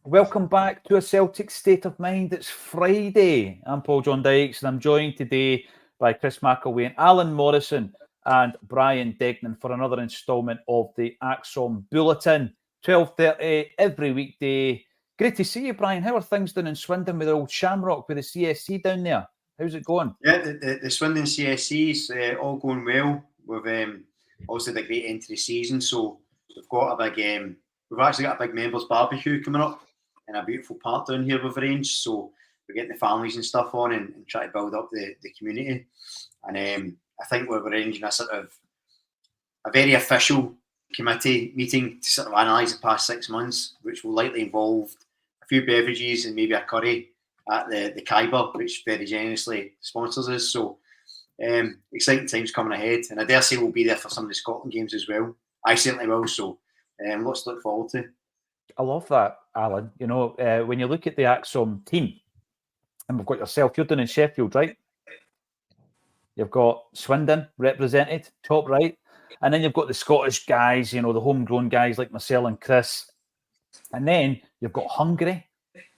Welcome back to A Celtic State of Mind. It's Friday. I'm Paul John Dykes and I'm joined today by Chris McElway and Alan Morrison and Brian Degnan for another instalment of the Acsom Bulletin. 12:30 every weekday. Great to see you, Brian. How are things down in Swindon with the old Shamrock, with the CSC down there? How's it going? Yeah, the Swindon CSC's all going well. We've also had a great end to the season, so we've got a big... we've actually got a big members barbecue coming up in a beautiful park down here we've arranged. So we're getting the families and stuff on and try to build up the community. And I think we're arranging a sort of a very official committee meeting to sort of analyse the past 6 months, which will likely involve a few beverages and maybe a curry at the Khyber, which very generously sponsors us. So exciting times coming ahead. And I dare say we'll be there for some of the Scotland games as well. I certainly will. So lots to look forward to. I love that, Alan. You know, when you look at the Acsom team, and we've got yourself, you're down in Sheffield, right? You've got Swindon represented, top right. And then you've got the Scottish guys, you know, the homegrown guys like Marcel and Chris. And then you've got Hungary,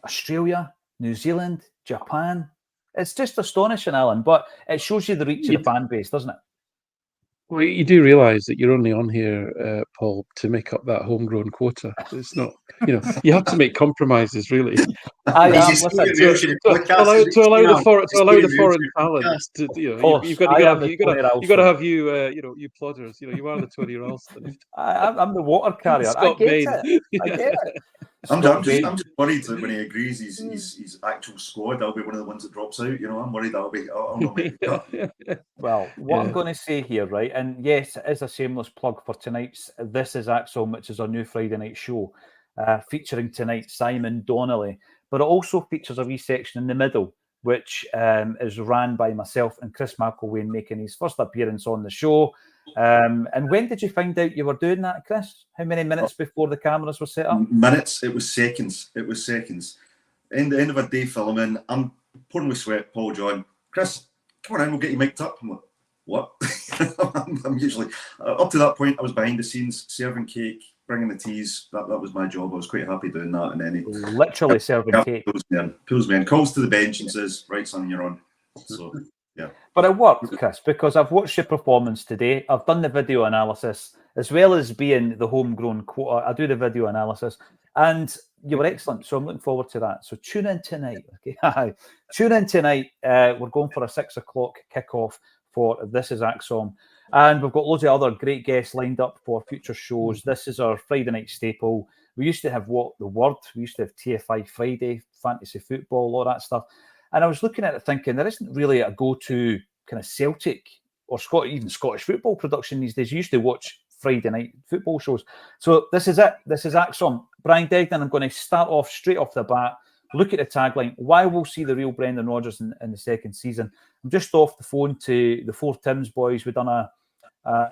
Australia, New Zealand, Japan. It's just astonishing, Alan, but it shows you the reach of the fan base, doesn't it? Well, you do realise that you're only on here, Paul, to make up that homegrown quota. It's not, you know, you have to make compromises, really. To allow the foreign talent. To, you know, you've got to have you plodders. You know, you are the Tony Ralston. I'm the water carrier. I get it. I'm just worried that when he agrees his actual squad, I'll be one of the ones that drops out. You know, I'm worried I'll not make the cut. Well, what I'm going to say here, right, and yes, it is a shameless plug for tonight's This Is Axon, which is our new Friday night show, featuring tonight Simon Donnelly, but it also features a wee section in the middle, which is ran by myself and Chris McElway, making his first appearance on the show. And when did you find out you were doing that, Chris? How many minutes before the cameras were set up? Minutes. It was seconds. In the end of a day filming, I'm pouring with sweat. Paul John, Chris, come on in, we'll get you mic'd up. I'm like, what? I'm usually up to that point. I was behind the scenes, serving cake, bringing the teas. That was my job. I was quite happy doing that. And then he literally serving cake. Pulls me in, calls to the bench and says, "Right, son, you're on." So. Yeah. But it worked, Chris, because I've watched your performance today. I've done the video analysis, as well as being the homegrown quota. I do the video analysis, and you were excellent. So I'm looking forward to that. So tune in tonight. Okay, tune in tonight. We're going for a 6 o'clock kickoff for This Is Axom, and we've got loads of other great guests lined up for future shows. This is our Friday night staple. We used to have The Word. We used to have TFI Friday, fantasy football, all that stuff. And I was looking at it thinking there isn't really a go-to kind of Celtic or even Scottish football production these days. You used to watch Friday night football shows. So this is it. This is Axom. Brian Degnan, I'm going to start off straight off the bat. Look at the tagline. Why we'll see the real Brendan Rodgers in the second season. I'm just off the phone to the Four Tims boys. We've done a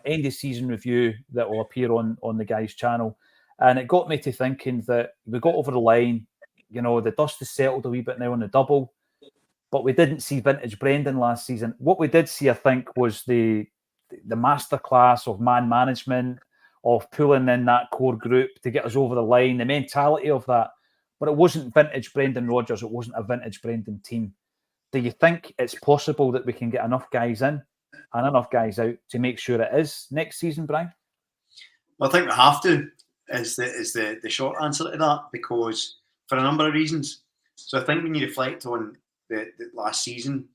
end of season review that will appear on the guys' channel. And it got me to thinking that we got over the line. You know, the dust has settled a wee bit now on the double. But we didn't see vintage Brendan last season. What we did see, I think, was the masterclass of man management, of pulling in that core group to get us over the line, the mentality of that. But it wasn't vintage Brendan Rodgers. It wasn't a vintage Brendan team. Do you think it's possible that we can get enough guys in and enough guys out to make sure it is next season, Brian? Well, I think we have to, is the short answer to that, because for a number of reasons. So I think when you reflect on the last season.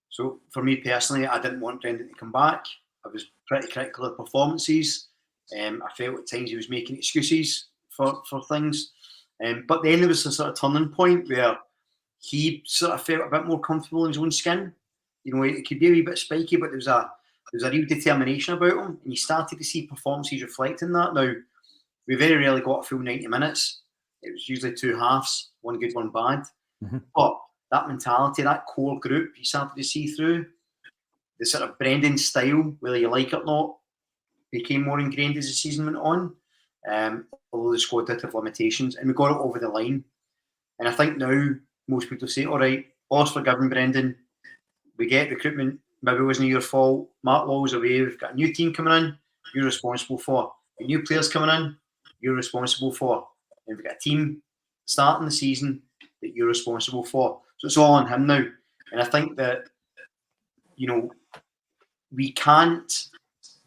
So for me personally, I didn't want Brendan to come back. I was pretty critical of performances. I felt at times he was making excuses for things. But then there was a sort of turning point where he sort of felt a bit more comfortable in his own skin. You know, it could be a wee bit spiky, but there was a real determination about him, and you started to see performances reflecting that. Now, we very rarely got a full 90 minutes. It was usually 2 halves, one good, one bad. Mm-hmm. But that mentality, that core group, you started to see through. The sort of Brendan style, whether you like it or not, became more ingrained as the season went on. Although the squad did have limitations, and we got it over the line. And I think now most people say, all right, all's forgiven, Brendan. We get recruitment. Maybe it wasn't your fault. Mark Law's away. We've got a new team coming in. You're responsible for. The new players coming in. You're responsible for. And we've got a team starting the season that you're responsible for. So it's all on him now. And I think that, we can't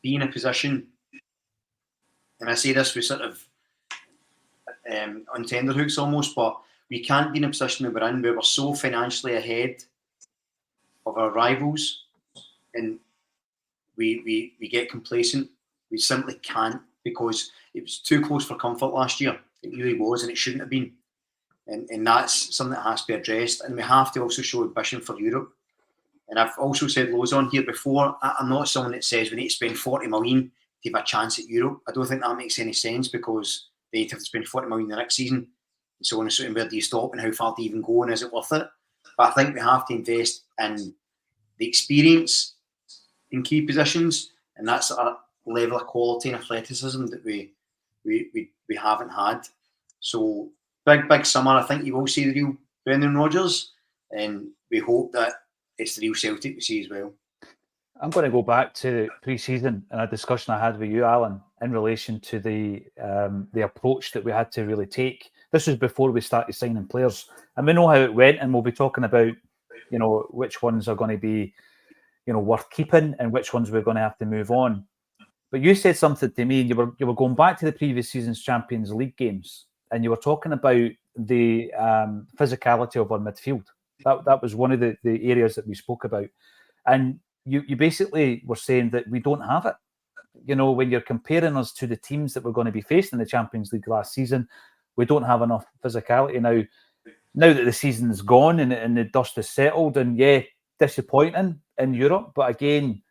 be in a position, and I say this with sort of on tenterhooks almost, but we can't be in a position that we're in where we're so financially ahead of our rivals and we get complacent. We simply can't, because it was too close for comfort last year. It really was, and it shouldn't have been. And that's something that has to be addressed. And we have to also show ambition for Europe. And I've also said loads on here before, I'm not someone that says we need to spend 40 million to have a chance at Europe. I don't think that makes any sense, because they have to spend 40 million the next season. And so on, and where do you stop and how far do you even go, and is it worth it? But I think we have to invest in the experience in key positions, and that's a level of quality and athleticism that we haven't had. So big summer. I think you will see the real Brendan Rodgers, and we hope that it's the real Celtic we see as well. I'm going to go back to pre-season and a discussion I had with you, Alan, in relation to the approach that we had to really take. This was before we started signing players, and we know how it went, and we'll be talking about, which ones are going to be, worth keeping and which ones we're going to have to move on. But you said something to me, and you were going back to the previous season's Champions League games, and you were talking about the physicality of our midfield. That was one of the areas that we spoke about, and you basically were saying that we don't have it. When you're comparing us to the teams that we're going to be facing in the Champions League last season, we don't have enough physicality now. Now that the season's gone and the dust is settled, and disappointing in Europe, but again,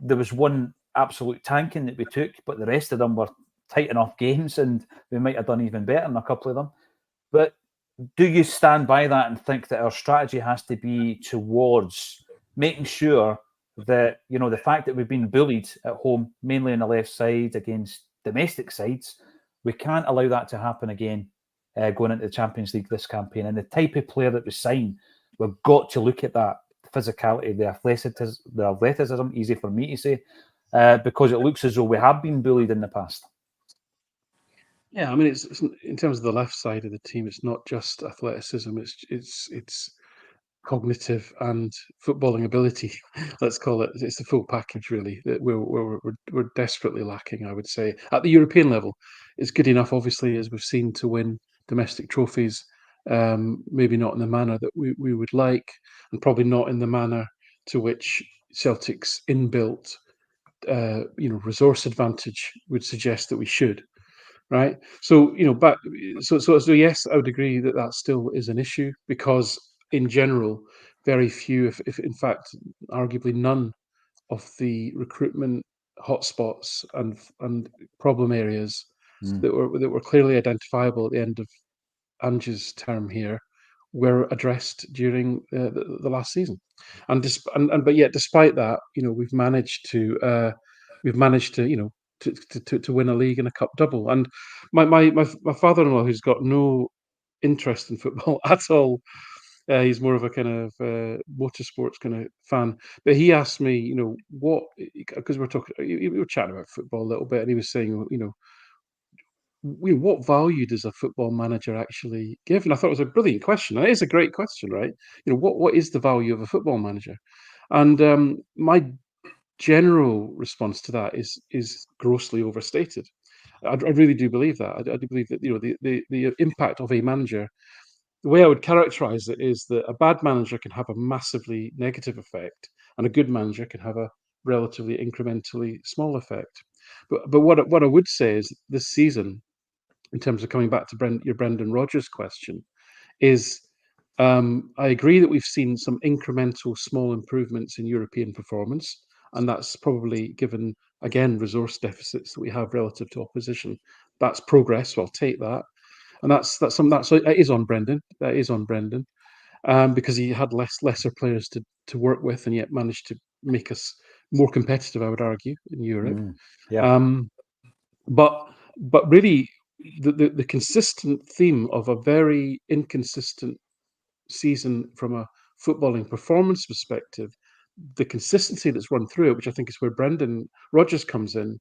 there was one absolute tanking that we took, but the rest of them were tight enough games, and we might have done even better in a couple of them. But do you stand by that and think that our strategy has to be towards making sure that, the fact that we've been bullied at home, mainly on the left side against domestic sides, we can't allow that to happen again going into the Champions League this campaign? And the type of player that we sign, we've got to look at that physicality, the athleticism, easy for me to say, because it looks as though we have been bullied in the past. Yeah, I mean, it's in terms of the left side of the team, it's not just athleticism; it's cognitive and footballing ability. Let's call it. It's the full package, really, that we're desperately lacking. I would say at the European level, it's good enough, obviously, as we've seen, to win domestic trophies. Maybe not in the manner that we would like, and probably not in the manner to which Celtic's inbuilt, resource advantage would suggest that we should. Right. So, so yes, I would agree that still is an issue, because in general, very few, if in fact, arguably none of the recruitment hotspots and problem areas that were clearly identifiable at the end of Ange's term here were addressed during the last season. But yet, despite that, we've managed to to win a league and a cup double. And my father-in-law, who's got no interest in football at all, he's more of a kind of motorsports kind of fan. But he asked me, what, because we were chatting about football a little bit, and he was saying, what value does a football manager actually give? And I thought it was a brilliant question. And it is a great question, right? What is the value of a football manager? And my general response to that is grossly overstated. I really do believe that. I do believe that the impact of a manager, the way I would characterize it, is that a bad manager can have a massively negative effect, and a good manager can have a relatively incrementally small effect. But what I would say is this season, in terms of coming back to your Brendan Rodgers question, is I agree that we've seen some incremental small improvements in European performance. And that's probably, given, again, resource deficits that we have relative to opposition. That's progress, so I'll take that. And so it is on Brendan. That is on Brendan, because he had lesser players to work with, and yet managed to make us more competitive, I would argue, in Europe. But really, the consistent theme of a very inconsistent season from a footballing performance perspective, the consistency that's run through it, which I think is where Brendan Rodgers comes in,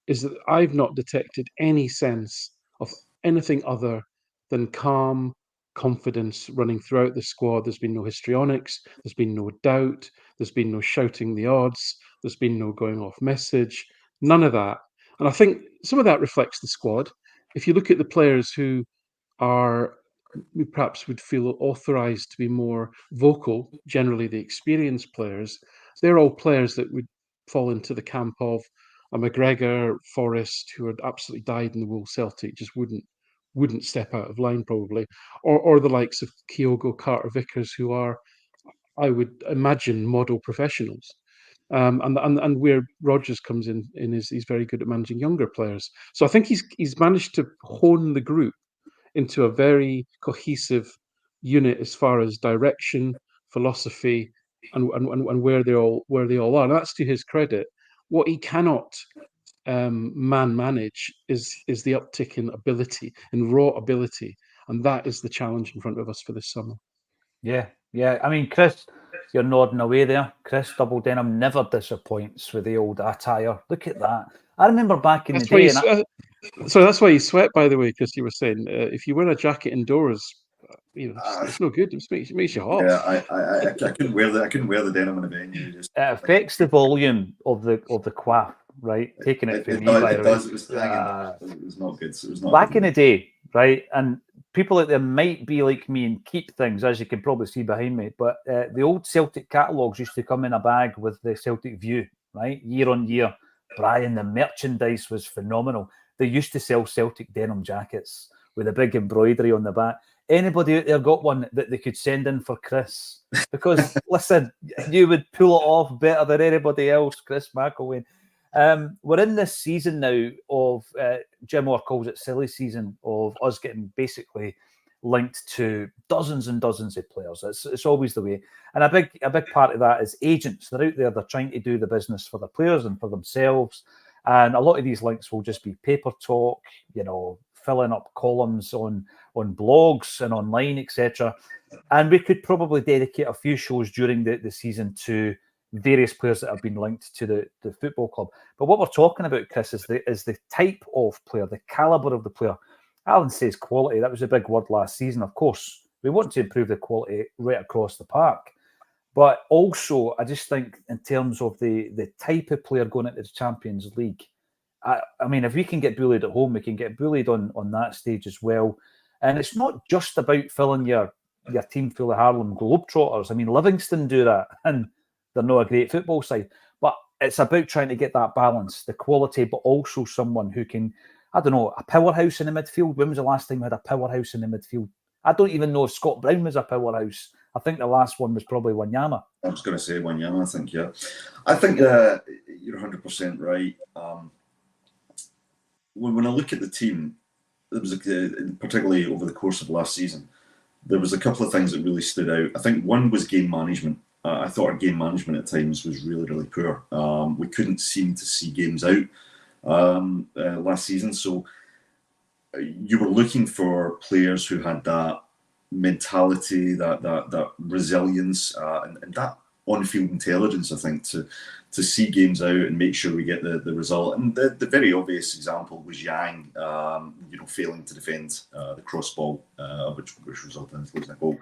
is that I've not detected any sense of anything other than calm, confidence running throughout the squad. There's been no histrionics. There's been no doubt. There's been no shouting the odds. There's been no going off message. None of that. And I think some of that reflects the squad. If you look at the players who are, we perhaps would feel authorised to be more vocal, generally the experienced players, they're all players that would fall into the camp of a McGregor, Forrest, who had absolutely died in the wool. Celtic just wouldn't step out of line probably, or the likes of Kyogo, Carter Vickers, who are, I would imagine, model professionals. And where Rodgers comes in is he's very good at managing younger players. So I think he's managed to hone the group into a very cohesive unit as far as direction, philosophy, and where they all are. And that's to his credit. What he cannot manage is the uptick in ability, in raw ability, and that is the challenge in front of us for this summer. Yeah. I mean, Chris, you're nodding away there. Chris Double Denim never disappoints with the old attire. Look at that. I remember back in the day. So that's why you sweat, by the way, Chris. You were saying if you wear a jacket indoors, it's no good. It makes you hot. Yeah, I couldn't wear the denim in the venue. It affects the volume of the quaff, right? Taking it from me, by the way. It was hanging. It was not good. So it was not back good. in the day, right? And people out there might be like me and keep things, as you can probably see behind me. But the old Celtic catalogues used to come in a bag with the Celtic View, right? Year on year. Brian, the merchandise was phenomenal. They used to sell Celtic denim jackets with a big embroidery on the back. Anybody out there got one that they could send in for Chris? Because, listen, you would pull it off better than anybody else, Chris McElwain. We're in this season now of, Jim Orr calls it silly season, of us getting basically linked to dozens and dozens of players. It's always the way. And a big part of that is agents. They're out there, they're trying to do the business for the players and for themselves. And a lot of these links will just be paper talk, filling up columns on blogs and online, etc. And we could probably dedicate a few shows during the season to various players that have been linked to the football club. But what we're talking about, Chris, is the type of player, the calibre of the player. Alan says quality. That was a big word last season. Of course, we want to improve the quality right across the park. But also, I just think in terms of the type of player going into the Champions League, I mean, if we can get bullied at home, we can get bullied on that stage as well. And it's not just about filling your team full of Harlem Globetrotters. I mean, Livingston do that, and they're not a great football side. But it's about trying to get that balance, the quality, but also someone who can, I don't know, a powerhouse in the midfield. When was the last time we had a powerhouse in the midfield? I don't even know if Scott Brown was a powerhouse. I think the last one was probably Wanyama. I was going to say Wanyama, I think, yeah. I think you're 100% right. When I look at the team, there was particularly over the course of last season, there was a couple of things that really stood out. I think one was game management. I thought our game management at times was really, really poor. We couldn't seem to see games out last season. So you were looking for players who had that mentality, that resilience, and that on-field intelligence, I think, to see games out and make sure we get the result. And the very obvious example was Yang, failing to defend the cross ball, which resulted in losing a goal.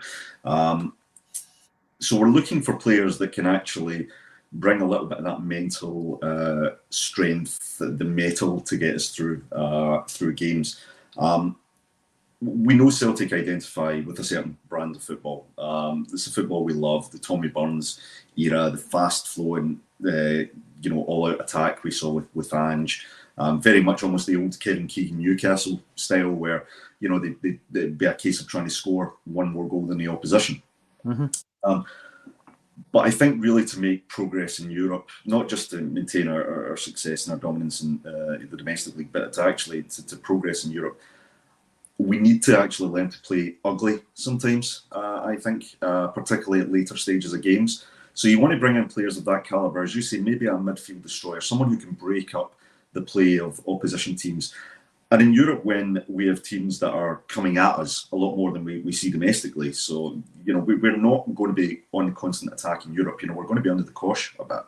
So we're looking for players that can actually bring a little bit of that mental strength, the metal to get us through games. We know Celtic identify with a certain brand of football. It's the football we love, the Tommy Burns era, the fast-flowing, all-out attack we saw with Ange. Very much almost the old Kevin Keegan Newcastle style, where they'd be a case of trying to score one more goal than the opposition. Mm-hmm. But I think really to make progress in Europe, not just to maintain our success and our dominance in the domestic league, but to actually to progress in Europe, we need to actually learn to play ugly sometimes, I think, particularly at later stages of games. So you want to bring in players of that calibre, as you say, maybe a midfield destroyer, someone who can break up the play of opposition teams. And in Europe, when we have teams that are coming at us a lot more than we see domestically, so we're not going to be on constant attack in Europe. We're going to be under the cosh a bit,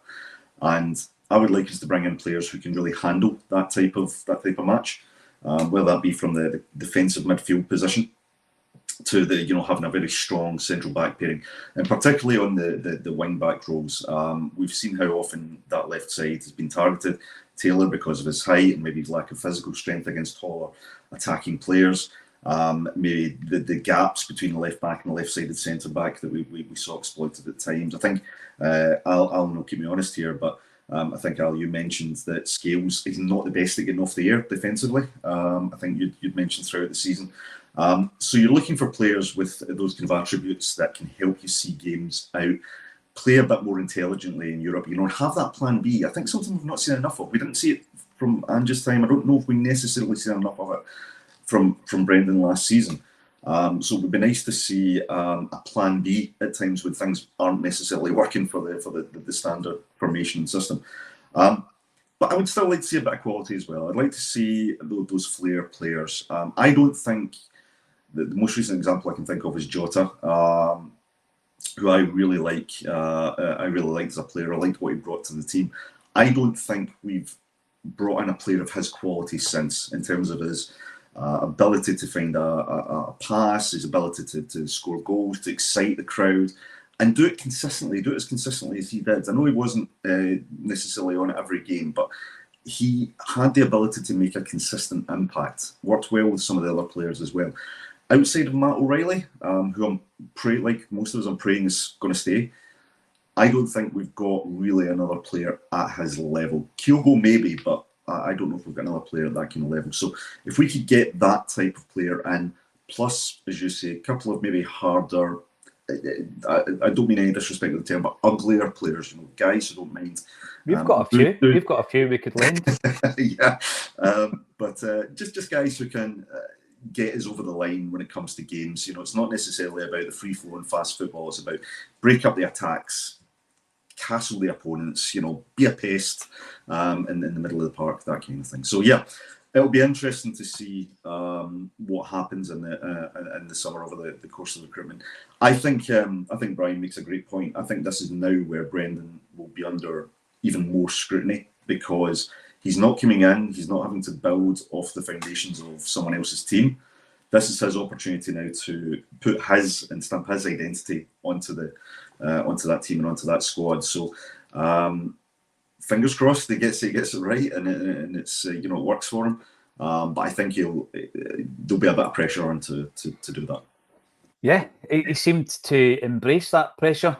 and I would like us to bring in players who can really handle that type of match, whether that be from the defensive midfield position. to the having a very strong central back pairing, and particularly on the wing back roles. We've seen how often that left side has been targeted. Taylor, because of his height and maybe his lack of physical strength against taller attacking players. Maybe the gaps between the left back and the left-sided centre back that we saw exploited at times. I think I'll not keep me honest here, but I think Al, you mentioned that Scales is not the best at getting off the air defensively. I think you'd mentioned throughout the season. So you're looking for players with those kind of attributes that can help you see games out, play a bit more intelligently in Europe. Have that plan B. I think something we've not seen enough of. We didn't see it from Ange's time. I don't know if we necessarily seen enough of it from Brendan last season. So it would be nice to see a plan B at times when things aren't necessarily working for the standard formation system. But I would still like to see a bit of quality as well. I'd like to see those flair players. I don't think the most recent example I can think of is Jota, who I really like. I really liked as a player. I liked what he brought to the team. I don't think we've brought in a player of his quality since, in terms of his ability to find a pass, his ability to score goals, to excite the crowd, and do it consistently, do it as consistently as he did. I know he wasn't necessarily on it every game, but he had the ability to make a consistent impact, worked well with some of the other players as well. Outside of Matt O'Reilly, who I'm like most of us, I'm praying is going to stay, I don't think we've got really another player at his level. Kyogo maybe, but I don't know if we've got another player at that kind of level. So if we could get that type of player in, plus, as you say, a couple of maybe harder, I don't mean any disrespect to the term, but uglier players, guys who don't mind. We've got a few. We've got a few we could lend. Yeah, but just guys who can get us over the line when it comes to games. It's not necessarily about the free-flowing fast football. It's about break up the attacks, castle the opponents, be a pest in the middle of the park, that kind of thing. So yeah, it'll be interesting to see what happens in the summer over the course of the recruitment. I think Brian makes a great point. I think this is now where Brendan will be under even more scrutiny, because he's not coming in, he's not having to build off the foundations of someone else's team. This is his opportunity now to put his and stamp his identity onto that team and onto that squad. So fingers crossed he gets it right and it's it works for him. But I think there'll be a bit of pressure on to do that. Yeah, he seemed to embrace that pressure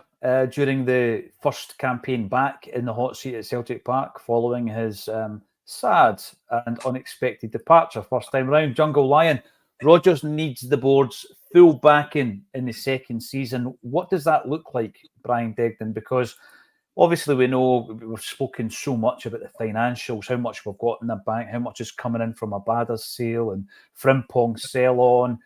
during the first campaign back in the hot seat at Celtic Park, following his sad and unexpected departure first time round. Jungle Lion, Rodgers needs the board's full backing in the second season. What does that look like, Brian Degnan? Because obviously we know we've spoken so much about the financials, how much we've got in the bank, how much is coming in from Abada's sale and Frimpong's sell-on.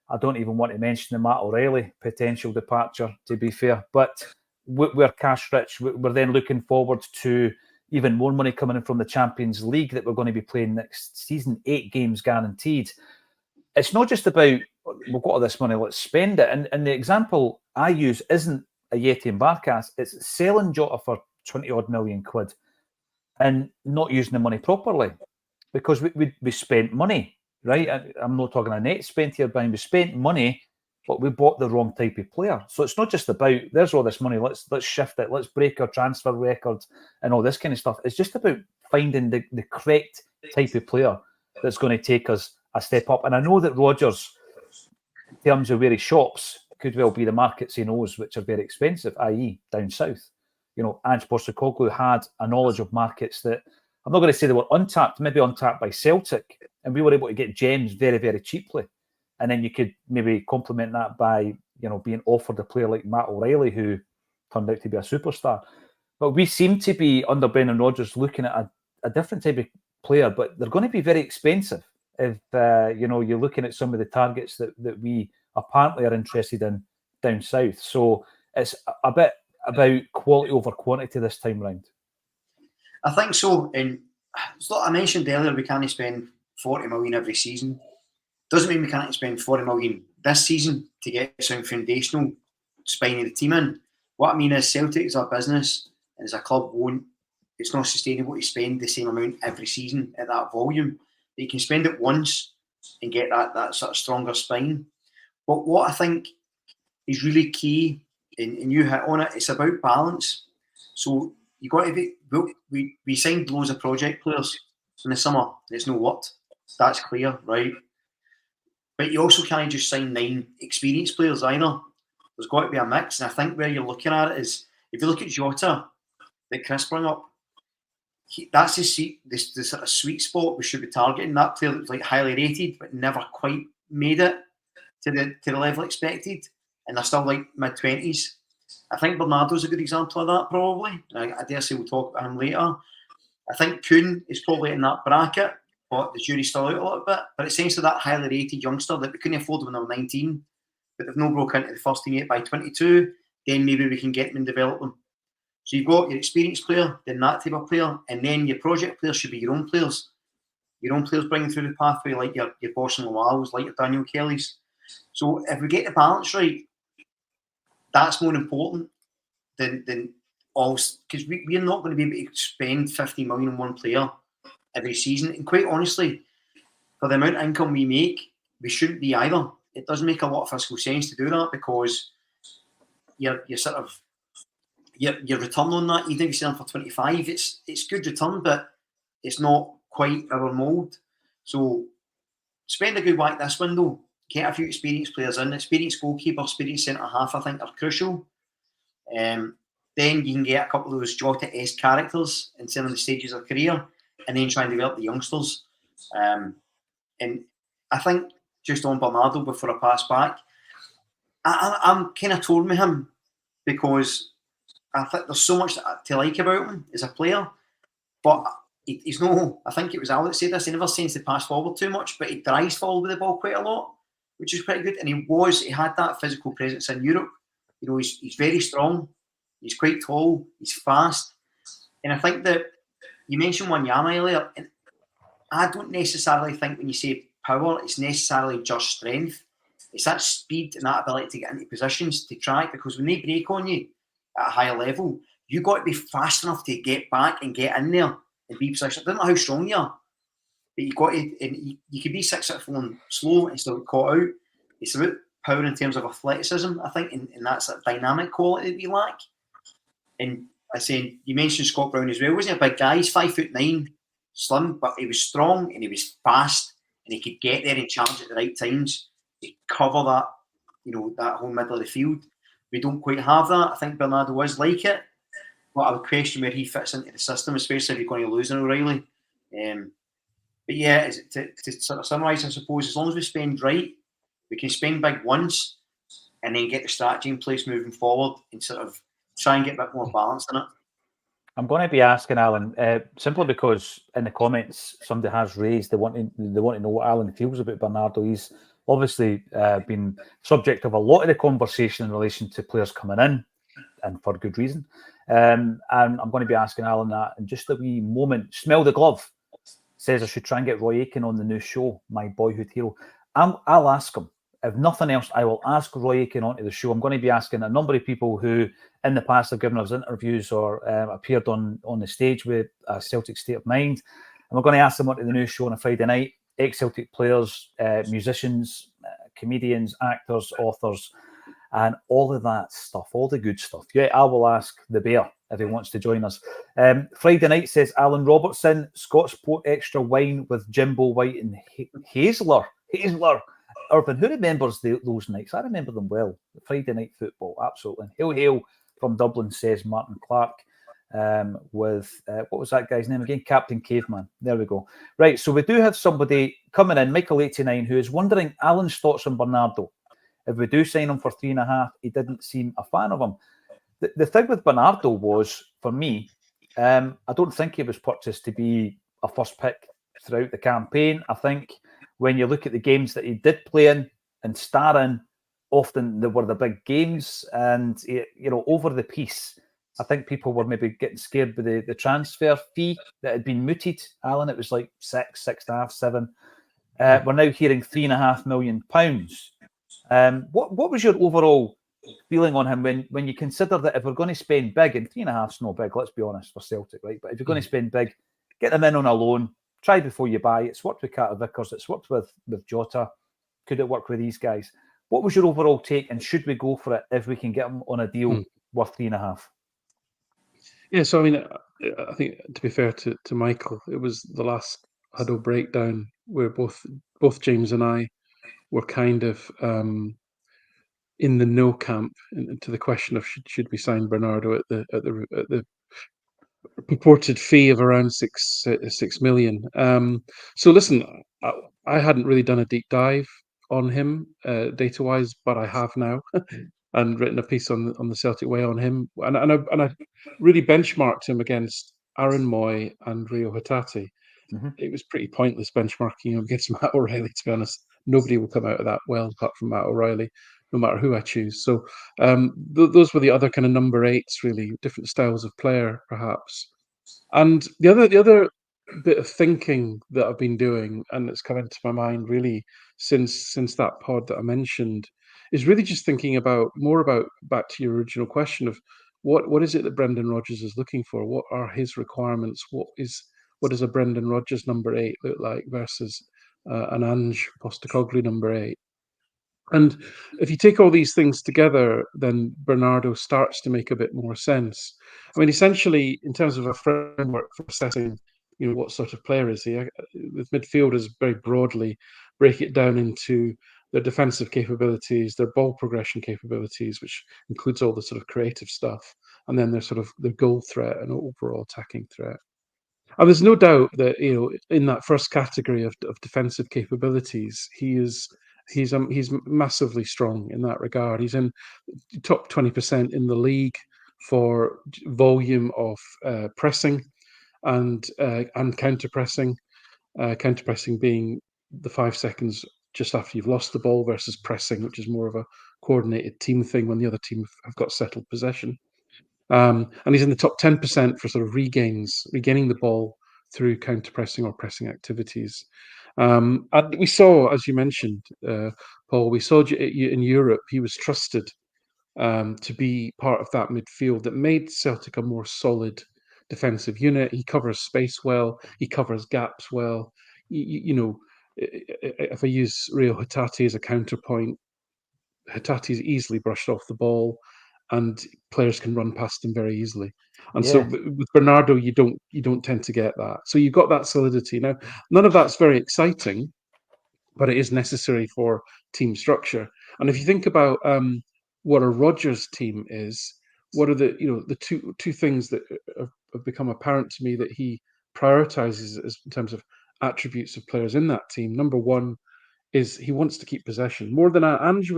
I don't even want to mention the Matt O'Reilly potential departure, to be fair. But we're cash rich. We're then looking forward to even more money coming in from the Champions League that we're going to be playing next season, 8 games guaranteed. It's not just about, we've got all this money, let's spend it. And the example I use isn't a Yeti and Barkas. It's selling Jota for 20 odd million quid and not using the money properly, because we spent money, right? I'm not talking a net spent here, Brian. We spent money, but we bought the wrong type of player. So it's not just about, there's all this money, let's shift it, let's break our transfer records and all this kind of stuff. It's just about finding the correct type of player that's going to take us a step up. And I know that Rodgers, in terms of where he shops, could well be the markets he knows, which are very expensive, i.e. down south. Ange Postecoglou had a knowledge of markets that, I'm not going to say they were untapped, maybe untapped by Celtic, and we were able to get gems very, very cheaply. And then you could maybe complement that by, being offered a player like Matt O'Reilly, who turned out to be a superstar. But we seem to be, under Brendan Rodgers, looking at a different type of player, but they're going to be very expensive. If, you're looking at some of the targets that we apparently are interested in down south. So it's a bit about quality over quantity this time round. I think so. And like I mentioned earlier, we can't spend 40 million every season. Doesn't mean we can't spend 40 million this season to get some foundational spine of the team in. What I mean is, Celtic is a business and as a club it's not sustainable to spend the same amount every season at that volume. You can spend it once and get that sort of stronger spine. But what I think is really key, and you hit on it, it's about balance. So you got to be. We signed loads of project players in the summer. It's no worked. That's clear, right? But you also can't just sign 9 experienced players either. There's got to be a mix, and I think where you're looking at it is, if you look at Jota that Chris brought up, that's the sort of sweet spot we should be targeting. That player that was like highly rated but never quite made it to the level expected, and they're still like mid-20s. I think Bernardo's a good example of that, probably. I dare say we'll talk about him later. I think Kuhn is probably in that bracket, but the jury's still out a little bit. But it's essentially that highly rated youngster that we couldn't afford when they were 19, but they've no broke into the first team yet by 22, then maybe we can get them and develop them. So you've got your experienced player, then that type of player, and then your project players should be your own players. Your own players bringing through the pathway, like your Boston Lawals, like your Daniel Kellys. So if we get the balance right, that's more important than all, because we're not going to be able to spend 50 million on one player every season. And quite honestly, for the amount of income we make, we shouldn't be either. It doesn't make a lot of fiscal sense to do that, because you're sort of your return on that, even if you sell them for 25, it's good return, but it's not quite our mould. So spend a good whack this window, get a few experienced players in, experienced goalkeeper, experienced centre-half, I think are crucial. Then you can get a couple of those Jota-esque characters in some of the stages of career, and then try and develop the youngsters. And I think, just on Bernardo before I pass back, I'm kind of torn with him, because I think there's so much to like about him as a player, but he's no. I think it was Al that said this. He never seems to pass forward too much, but he drives forward with the ball quite a lot, which is pretty good. And he had that physical presence in Europe. You know, he's very strong. He's quite tall. He's fast, and I think that you mentioned Wanyama earlier, and I don't necessarily think when you say power, it's necessarily just strength. It's that speed and that ability to get into positions to try, because when they break on you at a higher level, you got to be fast enough to get back and get in there and be positioned. I don't know how strong you are, but you got to. And you can be 6'4" and slow and still get caught out. It's about power in terms of athleticism, I think, and that's that dynamic quality that we lack. And I say, you mentioned Scott Brown as well. Wasn't he a big guy? He's 5'9", slim, but he was strong and he was fast, and he could get there and challenge at the right times. He cover that, that whole middle of the field. We don't quite have that. I think Bernardo is like it, but I would question where he fits into the system, especially if you're going to lose an O'Reilly. But yeah, to sort of summarise, I suppose, as long as we spend right, we can spend big once and then get the strategy in place moving forward and sort of try and get a bit more balance in it. I'm going to be asking Alan simply because in the comments somebody has raised they want to know what Alan feels about Bernardo. He's obviously been subject of a lot of the conversation in relation to players coming in, and for good reason. And I'm going to be asking Alan that in just a wee moment. Smell the Glove says I should try and get Roy Aitken on the new show, My Boyhood Hero. I'll ask him. If nothing else, I will ask Roy Aitken onto the show. I'm going to be asking a number of people who in the past have given us interviews or appeared on the stage with Celtic State of Mind. And we're going to ask them onto the new show on a Friday night. Ex-Celtic players, musicians, comedians, actors, authors, and all of that stuff, all the good stuff. Yeah, I will ask the Bear if he wants to join us. Friday night, says Alan Robertson, Scott's Port Extra Wine with Jimbo White and Hazler. Urban, who remembers those nights? I remember them well. Friday night football, absolutely. Hail from Dublin, says Martin Clark. With what was that guy's name again? Captain Caveman. There we go. Right, so we do have somebody coming in, Michael89, who is wondering Alan's thoughts on Bernardo. If we do sign him for 3.5, he didn't seem a fan of him. The thing with Bernardo was, for me, I don't think he was purchased to be a first pick throughout the campaign. I think when you look at the games that he did play in and star in, often they were the big games, and over the piece, I think people were maybe getting scared with the transfer fee that had been mooted. Alan, it was like 6.5, 7. We're now hearing £3.5 million. What was your overall feeling on him when you consider that if we're going to spend big, and 3.5 is no big, let's be honest, for Celtic, right? But if you're going to spend big, get them in on a loan, try before you buy. It's worked with Carter Vickers, it's worked with Jota. Could it work with these guys? What was your overall take, and should we go for it if we can get him on a deal worth 3.5? Yeah, so I mean, I think to be fair to Michael, it was the last huddle breakdown where both James and I were kind of in the no camp to the question of should we sign Bernardo at the purported fee of around 6 million. So listen, I hadn't really done a deep dive on him data wise, but I have now. And written a piece on the Celtic way on him, and I really benchmarked him against Aaron Moy and Rio Hatate. It was pretty pointless benchmarking him against Matt O'Reilly, to be honest. Nobody will come out of that well, apart from Matt O'Reilly, no matter who I choose. So those were the other kind of number 8s, really, different styles of player, perhaps. And the other bit of thinking that I've been doing, and it's come into my mind really since that pod that I mentioned, is really just thinking about back to your original question of what is it that Brendan Rodgers is looking for? What are his requirements? What does a Brendan Rodgers number 8 look like versus an Ange Postecoglou number 8? And if you take all these things together, then Bernardo starts to make a bit more sense. I mean, essentially, in terms of a framework for assessing, what sort of player is he? With midfielders, very broadly, break it down into their defensive capabilities, their ball progression capabilities, which includes all the sort of creative stuff, and then their goal threat and overall attacking threat. And there's no doubt that in that first category of defensive capabilities, he's massively strong in that regard. He's in top 20% in the league for volume of pressing and counter pressing. Counter pressing being the 5 seconds just after you've lost the ball versus pressing, which is more of a coordinated team thing when the other team have got settled possession. And he's in the top 10% for sort of regaining the ball through counter pressing or pressing activities. And we saw, as you mentioned, Paul, we saw in Europe, he was trusted to be part of that midfield that made Celtic a more solid defensive unit. He covers space well, he covers gaps well. If I use Rio Hatate as a counterpoint, Hatate's easily brushed off the ball, and players can run past him very easily. And so with Bernardo, you don't tend to get that. So you've got that solidity. Now, none of that's very exciting, but it is necessary for team structure. And if you think about what a Rodgers team is, what are the two things that have become apparent to me that he prioritizes in terms of attributes of players in that team? Number one is he wants to keep possession more than Ange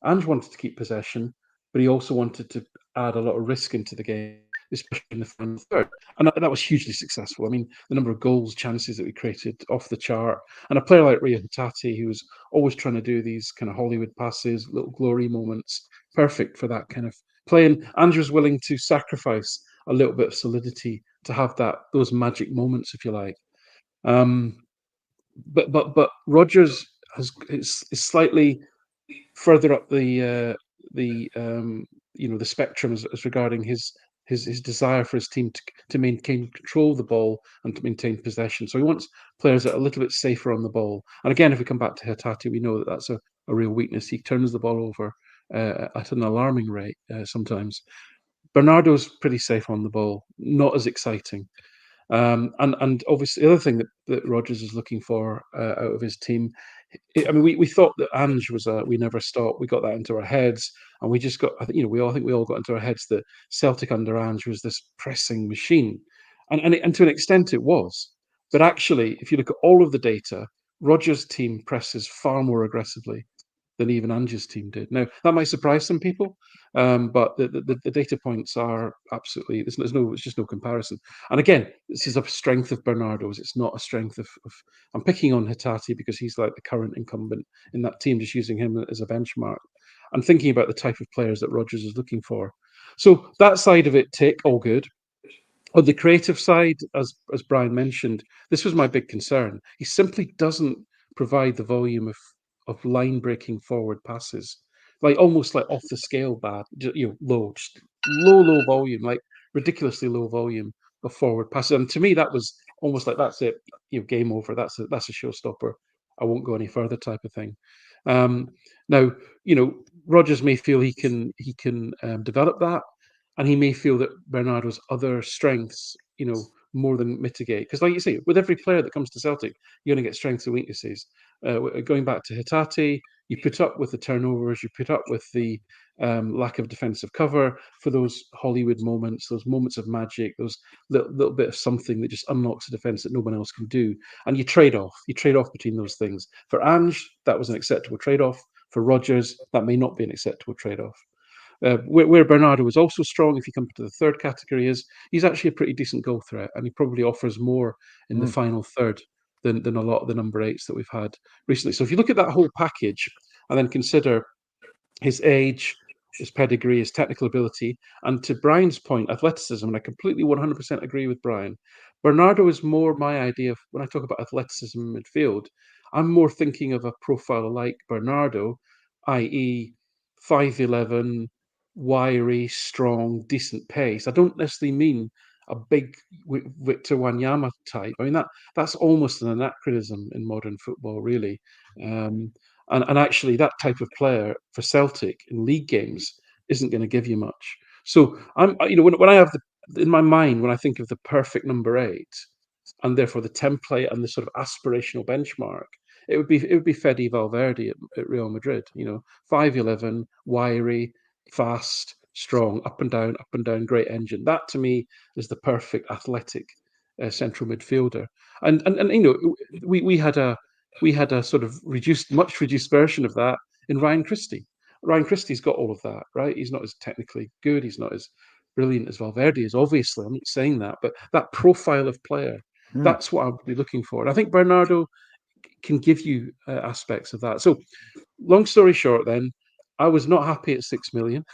wanted to keep possession, but he also wanted to add a lot of risk into the game, especially in the final third. And that was hugely successful. I mean, the number of goals, chances that we created off the chart. And a player like Rio Hatate, who was always trying to do these kind of Hollywood passes, little glory moments, perfect for that kind of play. And Andrew was willing to sacrifice a little bit of solidity to have those magic moments, if you like. But Rodgers is slightly further up the spectrum as regarding his desire for his team to maintain control of the ball and to maintain possession. So he wants players that are a little bit safer on the ball. And again, if we come back to Hatate, we know that that's a real weakness. He turns the ball over at an alarming rate sometimes. Bernardo's pretty safe on the ball, not as exciting. And obviously, the other thing that Rodgers is looking for out of his team, I mean, we thought that Ange was we never stop. We got that into our heads, and we just got. I think we all got into our heads that Celtic under Ange was this pressing machine, and to an extent it was. But actually, if you look at all of the data, Rodgers' team presses far more aggressively than even Ange's team did. Now that might surprise some people, but the data points are absolutely it's just no comparison. And again, this is a strength of Bernardo's. It's not a strength of I'm picking on Hatate because he's like the current incumbent in that team, just using him as a benchmark. I'm thinking about the type of players that Rodgers is looking for. So that side of it, tick, all good. On the creative side, as Brian mentioned, this was my big concern. He simply doesn't provide the volume of line breaking forward passes, like almost like off the scale bad, low, just low volume, like ridiculously low volume of forward passes. And to me, that was almost like that's it, game over. That's a showstopper. I won't go any further type of thing. Now, Rodgers may feel he can develop that, and he may feel that Bernardo's other strengths, more than mitigate. Because, like you say, with every player that comes to Celtic, you're going to get strengths and weaknesses. Going back to Hatate, you put up with the turnovers, you put up with the lack of defensive cover for those Hollywood moments, those moments of magic, those little bit of something that just unlocks a defence that no one else can do. And you trade off between those things. For Ange, that was an acceptable trade-off. For Rodgers, that may not be an acceptable trade-off. Where Bernardo is also strong, if you come to the third category, is he's actually a pretty decent goal threat, and he probably offers more in the final third than a lot of the number 8s that we've had recently. So if you look at that whole package and then consider his age, his pedigree, his technical ability, and to Brian's point, athleticism, and I completely 100% agree with Brian, Bernardo is more my idea of, when I talk about athleticism in midfield, I'm more thinking of a profile like Bernardo, i.e. 5'11", wiry, strong, decent pace. I don't necessarily mean a big Victor Wanyama type. I mean, that's almost an anachronism in modern football, really. And actually, that type of player for Celtic in league games isn't going to give you much. So when I have in my mind, when I think of the perfect number 8, and therefore the template and the sort of aspirational benchmark, it would be Fede Valverde at Real Madrid. 5'11", wiry, fast, strong, up and down, great engine. That to me is the perfect athletic central midfielder. And we had a sort of much reduced version of that in Ryan Christie. Ryan Christie's got all of that, right? He's not as technically good. He's not as brilliant as Valverde is, obviously. I'm not saying that, but that profile of player, that's what I would be looking for. And I think Bernardo can give you aspects of that. So, long story short, then, I was not happy at 6 million.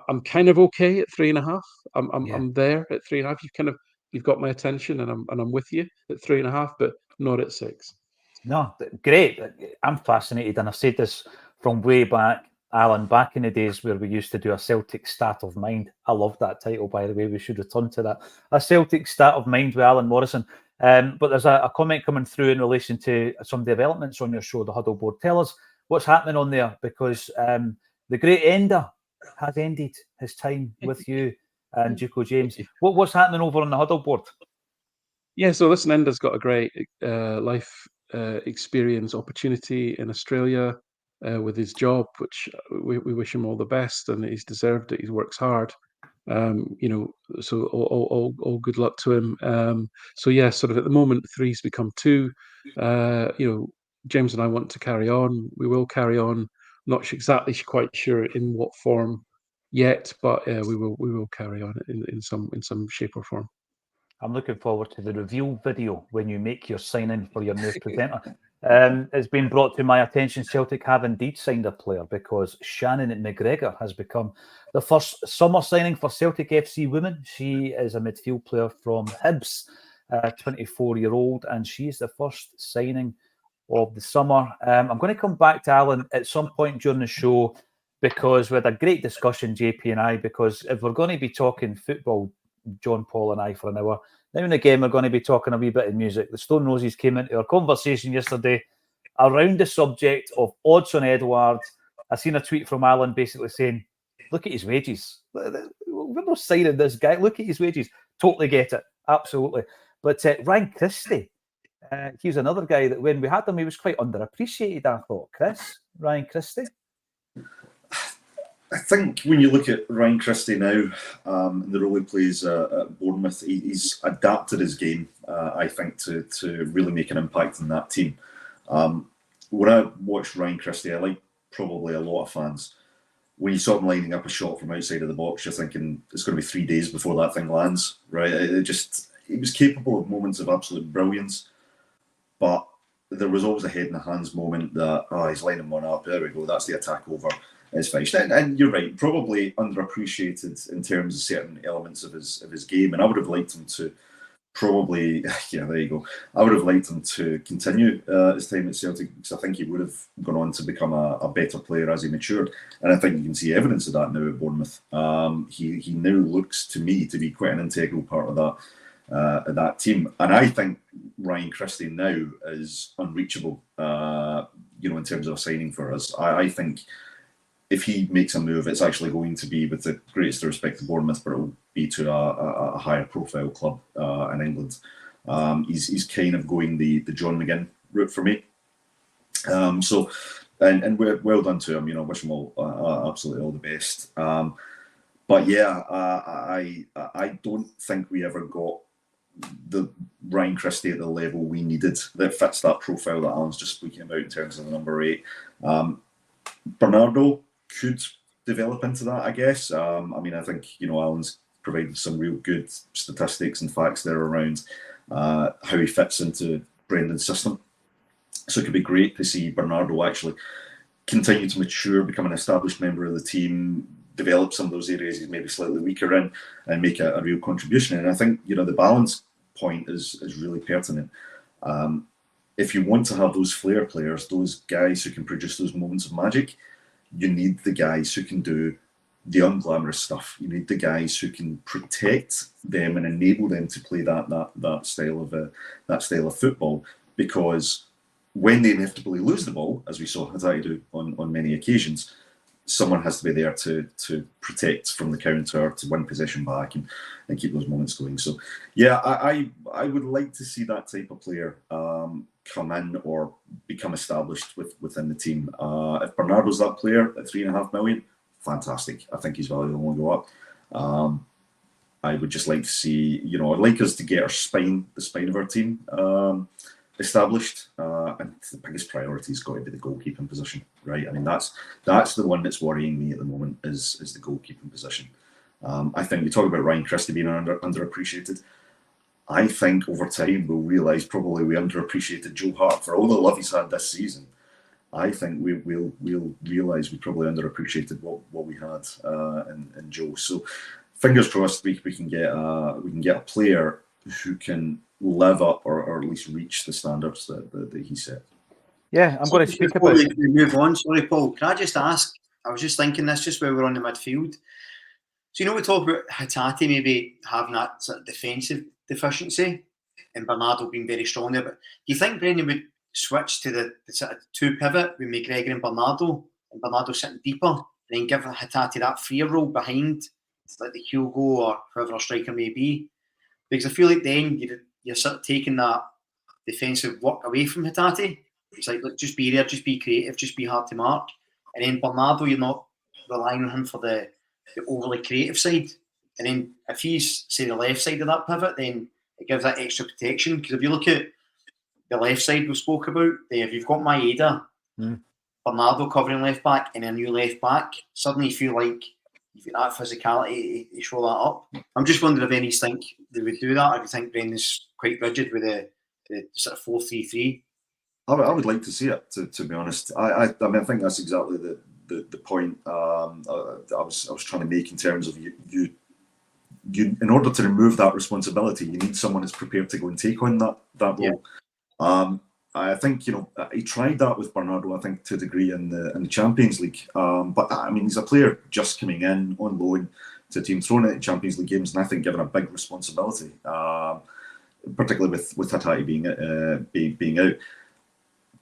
I'm kind of okay at 3.5. I'm there at 3.5. You've got my attention, and I'm with you at 3.5, but not at 6. No, great. I'm fascinated, and I've said this from way back, Alan, back in the days where we used to do a Celtic State of Mind. I love that title, by the way. We should return to that. A Celtic State of Mind with Alan Morrison. But there's a comment coming through in relation to some developments on your show, the Huddle Board. Tell us what's happening on there, because the great Ender has ended his time with you and Duco James. What's happening over on the Huddle Board? Yeah, so listen, Ender's got a great life experience opportunity in Australia with his job, which we wish him all the best, and he's deserved it. He works hard. So all good luck to him. So yeah, sort of at the moment, 3's become 2. James and I want to carry on. We will carry on. Not exactly quite sure in what form yet, but we will carry on in some shape or form. I'm looking forward to the reveal video when you make your sign-in for your new presenter. It's been brought to my attention Celtic have indeed signed a player, because Shannon McGregor has become the first summer signing for Celtic FC Women. She is a midfield player from Hibs, 24-year-old, and she is the first signing of the summer. I'm going to come back to Alan at some point during the show, because we had a great discussion, JP and I, because if we're going to be talking football, John, Paul and I, for an hour, now and again we're going to be talking a wee bit of music. The Stone Roses came into our conversation yesterday around the subject of odds on Edouard. I seen a tweet from Alan basically saying, look at his wages. We're not signing this guy. Look at his wages. Totally get it. Absolutely. But Ryan Christie, he's another guy that when we had him, he was quite underappreciated, I thought. Ryan Christie? I think when you look at Ryan Christie now, the role he plays at Bournemouth, he's adapted his game, I think, to really make an impact in that team. When I watched Ryan Christie, I like probably a lot of fans, when you saw him lining up a shot from outside of the box, you're thinking it's going to be 3 days before that thing lands, right? He was capable of moments of absolute brilliance, but there was always a head in the hands moment that, he's lining one up, there we go, that's the attack over. It's finished. And you're right, probably underappreciated in terms of certain elements of his game. And I would have liked him to probably, there you go. I would have liked him to continue his time at Celtic, because I think he would have gone on to become a better player as he matured. And I think you can see evidence of that now at Bournemouth. He now looks to me to be quite an integral part of that team. And I think Ryan Christie now is unreachable. in terms of a signing for us. I think if he makes a move, it's actually going to be, with the greatest respect to Bournemouth, but it will be to a higher profile club in England. He's kind of going the John McGinn route for me. So we're well done to him. You know, wish him all absolutely all the best. But yeah, I don't think we ever got the Ryan Christie at the level we needed that fits that profile that Alan's just speaking about in terms of the number 8. Bernardo could develop into that, I guess. I mean, I think, Alan's provided some real good statistics and facts there around how he fits into Brendan's system. So it could be great to see Bernardo actually continue to mature, become an established member of the team, develop some of those areas he's maybe slightly weaker in, and make a real contribution. And I think, the balance point is really pertinent. If you want to have those flair players, those guys who can produce those moments of magic, you need the guys who can do the unglamorous stuff. You need the guys who can protect them and enable them to play that style of football. Because when they inevitably lose the ball, as we saw Hatate do on many occasions, someone has to be there to protect from the counter, to win possession back and keep those moments going. So yeah, I would like to see that type of player come in or become established within the team. If Bernardo's that player at $3.5 million, fantastic. I think his value will go up. I would just like to see, I'd like us to get the spine of our team established, and the biggest priority has got to be the goalkeeping position, right? I mean, that's the one that's worrying me at the moment is the goalkeeping position. I think we talk about Ryan Christie being underappreciated. I think over time we'll realise probably we underappreciated Joe Hart for all the love he's had this season. I think we'll realise we probably underappreciated what we had in Joe. So fingers crossed we can get a player who can live up or at least reach the standards that he set. Yeah, I'm going to speak about it. We move on. Sorry, Paul. Can I just ask? I was just thinking this just while we're on the midfield. So we talk about Hatate maybe having that sort of defensive deficiency and Bernardo being very strong there. But do you think Brendan would switch to the sort of two pivot with McGregor and Bernardo sitting deeper, and then give Hatate that freer role behind, like the Hugo or whoever our striker may be? Because I feel like then you're sort of taking that defensive work away from Hatate. It's like, look, just be there, just be creative, just be hard to mark. And then Bernardo, you're not relying on him for the overly creative side. And then if he's, say, the left side of that pivot, then it gives that extra protection. Because if you look at the left side we spoke about, if you've got Maeda, Bernardo covering left back, and a new left back, suddenly you feel like you've got that physicality to show that up. I'm just wondering if any think they would do that, or if you think Brendan's quite rigid with the sort of 4-3-3. I would like to see it, to be honest. I mean, I think that's exactly the point I was trying to make in terms of you in order to remove that responsibility, you need someone that's prepared to go and take on that role. Yeah. I think he tried that with Bernardo, I think, to a degree in the Champions League. But I mean, he's a player just coming in on loan to a team, thrown into Champions League games, and I think given a big responsibility, particularly with Hatate being out.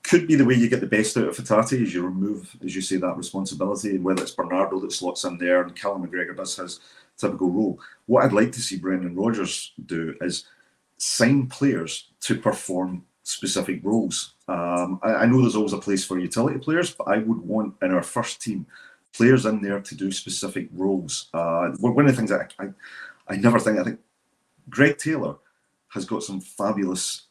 Could be the way you get the best out of Hatate is you remove, as you say, that responsibility, and whether it's Bernardo that slots in there and Callum McGregor does his typical role. What I'd like to see Brendan Rodgers do is sign players to perform specific roles. I know there's always a place for utility players, but I would want in our first team players in there to do specific roles. One of the things that I think Greg Taylor has got some fabulous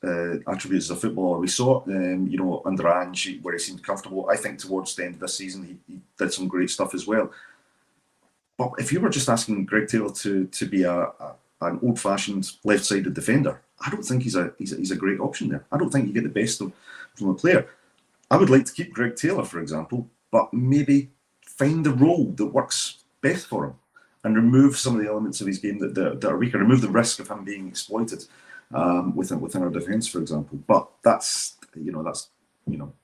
attributes as a footballer. We saw it, under Ange, where he seemed comfortable. I think towards the end of this season, he did some great stuff as well. But if you were just asking Greg Taylor to be an old-fashioned left-sided defender, I don't think he's a great option there. I don't think you get the best from a player. I would like to keep Greg Taylor, for example, but maybe find a role that works best for him and remove some of the elements of his game that are weaker. Remove the risk of him being exploited within our defence, for example. But that's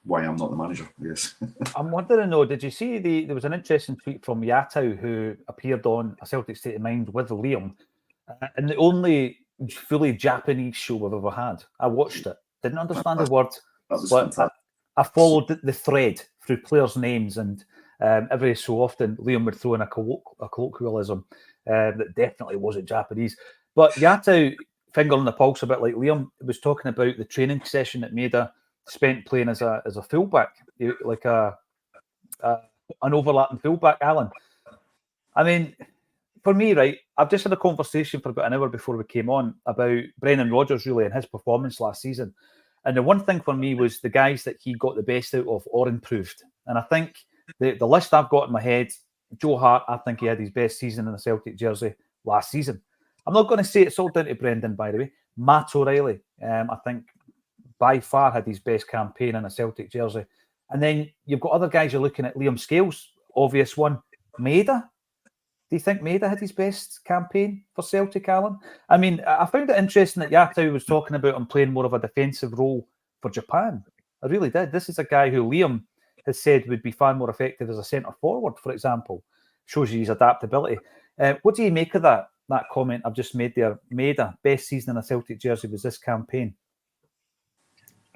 why I'm not the manager, I guess. I'm wondering though, did you see there was an interesting tweet from Yatau who appeared on A Celtic State of Mind with Liam, and the only fully Japanese show we've ever had. I watched it, didn't understand a word. That was but fantastic. I followed the thread through players' names, and every so often Liam would throw in a colloquialism that definitely wasn't Japanese. But Yato, finger on the pulse a bit like Liam, was talking about the training session that Maeda spent playing as a fullback, like an overlapping fullback, Alan. I mean, for me, right, I've just had a conversation for about an hour before we came on about Brendan Rodgers, really, and his performance last season. And the one thing for me was the guys that he got the best out of or improved. And I think the list I've got in my head, Joe Hart, I think he had his best season in a Celtic jersey last season. I'm not going to say it's all down to Brendan, by the way. Matt O'Reilly, I think, by far had his best campaign in a Celtic jersey. And then you've got other guys you're looking at. Liam Scales, obvious one. Maeda. Do you think Maeda had his best campaign for Celtic, Alan? I mean, I found it interesting that Yato was talking about him playing more of a defensive role for Japan. I really did. This is a guy who Liam has said would be far more effective as a centre forward, for example. Shows you his adaptability. What do you make of that comment I've just made there? Maeda, best season in a Celtic jersey was this campaign.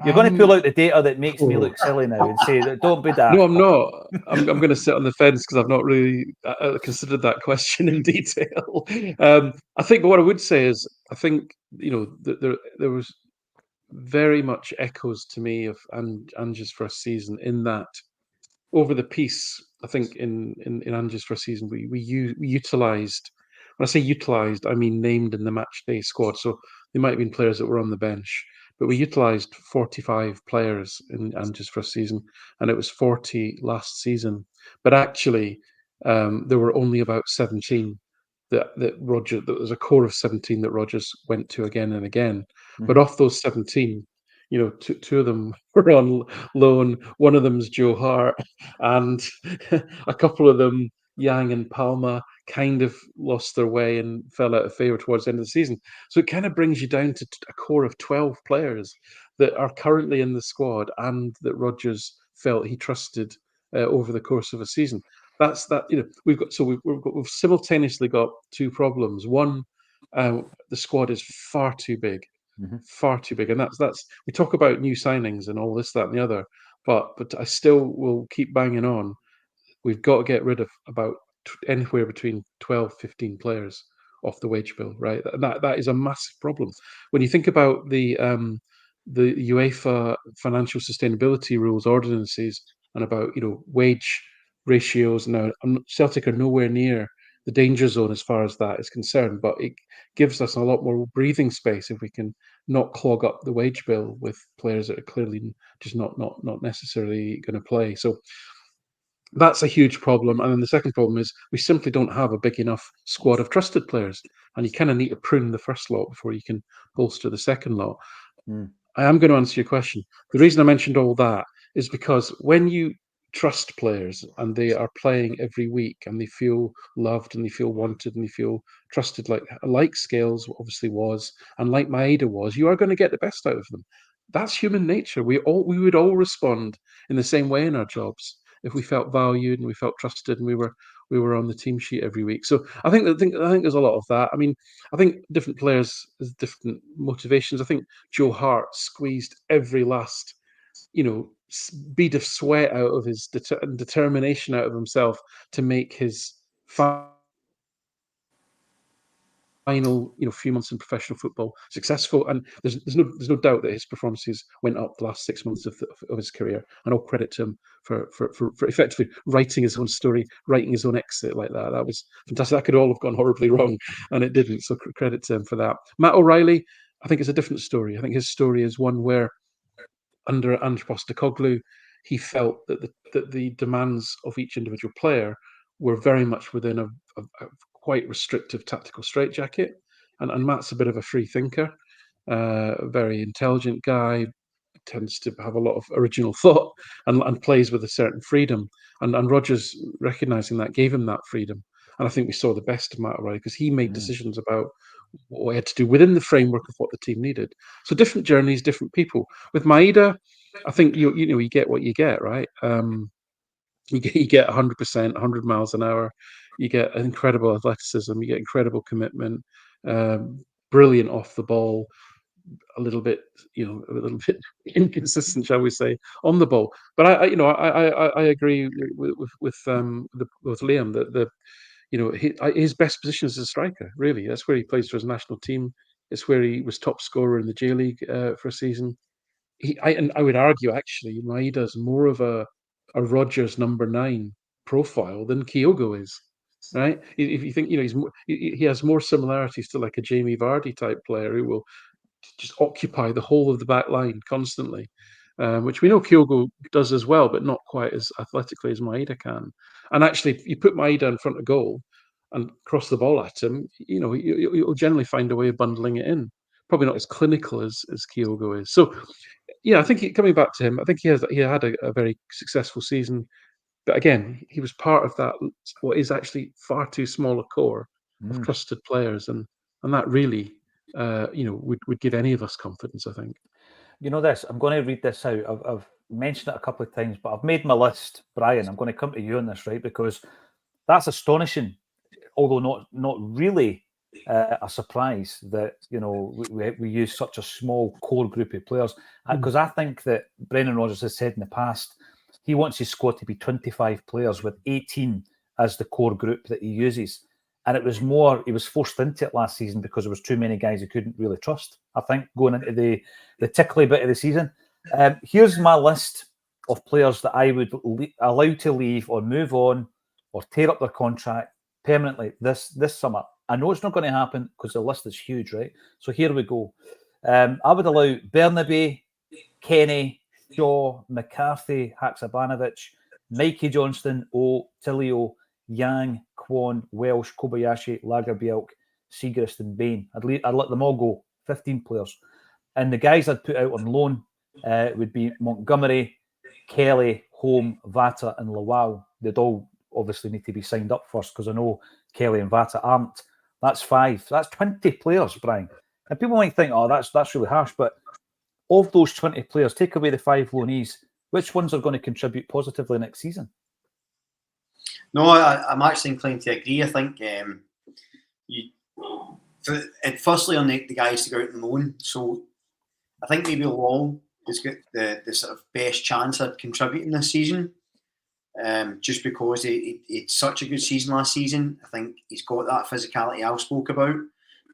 You're going to pull out the data that makes me look silly now and say, don't be daft. No, I'm not. I'm going to sit on the fence because I've not really considered that question in detail. I think what I would say is, I think, there was very much echoes to me of Ange's first season, in that over the piece, I think in Ange's first season, we utilised, when I say utilised, I mean named in the match day squad. So there might have been players that were on the bench, but we utilised 45 players in Ange's first season, and it was 40 last season. But actually, there were only about 17 that Rodgers. There was a core of 17 that Rodgers went to again and again. Mm-hmm. But off those 17, two of them were on loan. One of them's Joe Hart, and a couple of them, Yang and Palma, kind of lost their way and fell out of favour towards the end of the season. So it kind of brings you down to a core of 12 players that are currently in the squad and that Rodgers felt he trusted over the course of a season. That's that. We've simultaneously got two problems. One, the squad is far too big. Mm-hmm. Far too big, and that's we talk about new signings and all this, that, and the other, but I still will keep banging on. We've got to get rid of about anywhere between 12, 15 players off the wage bill, right? That is a massive problem. When you think about the UEFA financial sustainability rules, ordinances, and about wage ratios. Now, Celtic are nowhere near the danger zone as far as that is concerned, but it gives us a lot more breathing space if we can not clog up the wage bill with players that are clearly just not necessarily going to play. So that's a huge problem. And then the second problem is we simply don't have a big enough squad of trusted players, and you kind of need to prune the first lot before you can bolster the second lot. I am going to answer your question. The reason I mentioned all that is because when you trust players and they are playing every week and they feel loved and they feel wanted and they feel trusted, like Scales obviously was, and like Maeda was, you are going to get the best out of them. That's human nature. We would all respond in the same way in our jobs if we felt valued and we felt trusted and we were on the team sheet every week. So I think there's a lot of that. I mean, I think different players has different motivations. I think Joe Hart squeezed every last bead of sweat out of his determination out of himself to make his final few months in professional football successful, and there's no doubt that his performances went up the last 6 months of his career, and all credit to him for effectively writing his own story, writing his own exit like that. That was fantastic. That could all have gone horribly wrong, and it didn't. So credit to him for that. Matt O'Reilly, I think, is a different story. I think his story is one where under Ange Postecoglou, he felt that the demands of each individual player were very much within a quite restrictive tactical straitjacket. And Matt's a bit of a free thinker, a very intelligent guy, tends to have a lot of original thought and plays with a certain freedom. And Rodgers, recognising that, gave him that freedom. And I think we saw the best of Matt O'Reilly because he made decisions about what he had to do within the framework of what the team needed. So different journeys, different people. With Maeda, I think you get what you get, right? You get 100%, 100 miles an hour. You get incredible athleticism. You get incredible commitment. Brilliant off the ball. a little bit, inconsistent, shall we say, on the ball. But I agree with Liam that his best position is as a striker. Really, that's where he plays for his national team. It's where he was top scorer in the J League for a season. I would argue actually Maeda's more of a Rodgers number 9 profile than Kyogo is. Right? If you think he has more similarities to like a Jamie Vardy type player who will just occupy the whole of the back line constantly, which we know Kyogo does as well, but not quite as athletically as Maeda can. And actually, you put Maeda in front of goal and cross the ball at him, you'll generally find a way of bundling it in. Probably not as clinical as Kyogo is. So, yeah, I think coming back to him, I think he had a very successful season. But again, he was part of that, what is actually far too small a core of trusted players. And that really, would give any of us confidence, I think. You know this, I'm going to read this out. I've mentioned it a couple of times, but I've made my list, Brian. I'm going to come to you on this, right? Because that's astonishing, although not really a surprise that, we use such a small core group of players. Because I think that Brendan Rodgers has said in the past, he wants his squad to be 25 players with 18 as the core group that he uses. And it was more, he was forced into it last season because there was too many guys he couldn't really trust, I think, going into the tickly bit of the season. Here's my list of players that I would allow to leave or move on or tear up their contract permanently this summer. I know it's not going to happen because the list is huge, right? So here we go. I would allow Bernabe, Kenny, Shaw, McCarthy, Haksabanovic, Mikey Johnston, Tilio, Yang, Kwon, Welsh, Kobayashi, Lagerbielke, Siegrist and Bain. I'd let them all go, 15 players. And the guys I'd put out on loan would be Montgomery, Kelly, Holm, Vata and Lawal. They'd all obviously need to be signed up first because I know Kelly and Vata aren't. That's 5. That's 20 players, Brian. And people might think, that's really harsh, but of those 20 players, take away the 5 loanees, which ones are going to contribute positively next season? No, I'm actually inclined to agree. I think firstly on the guys to go out and loan. So I think maybe Long has got the sort of best chance at contributing this season, just because it's such a good season last season. I think he's got that physicality I spoke about.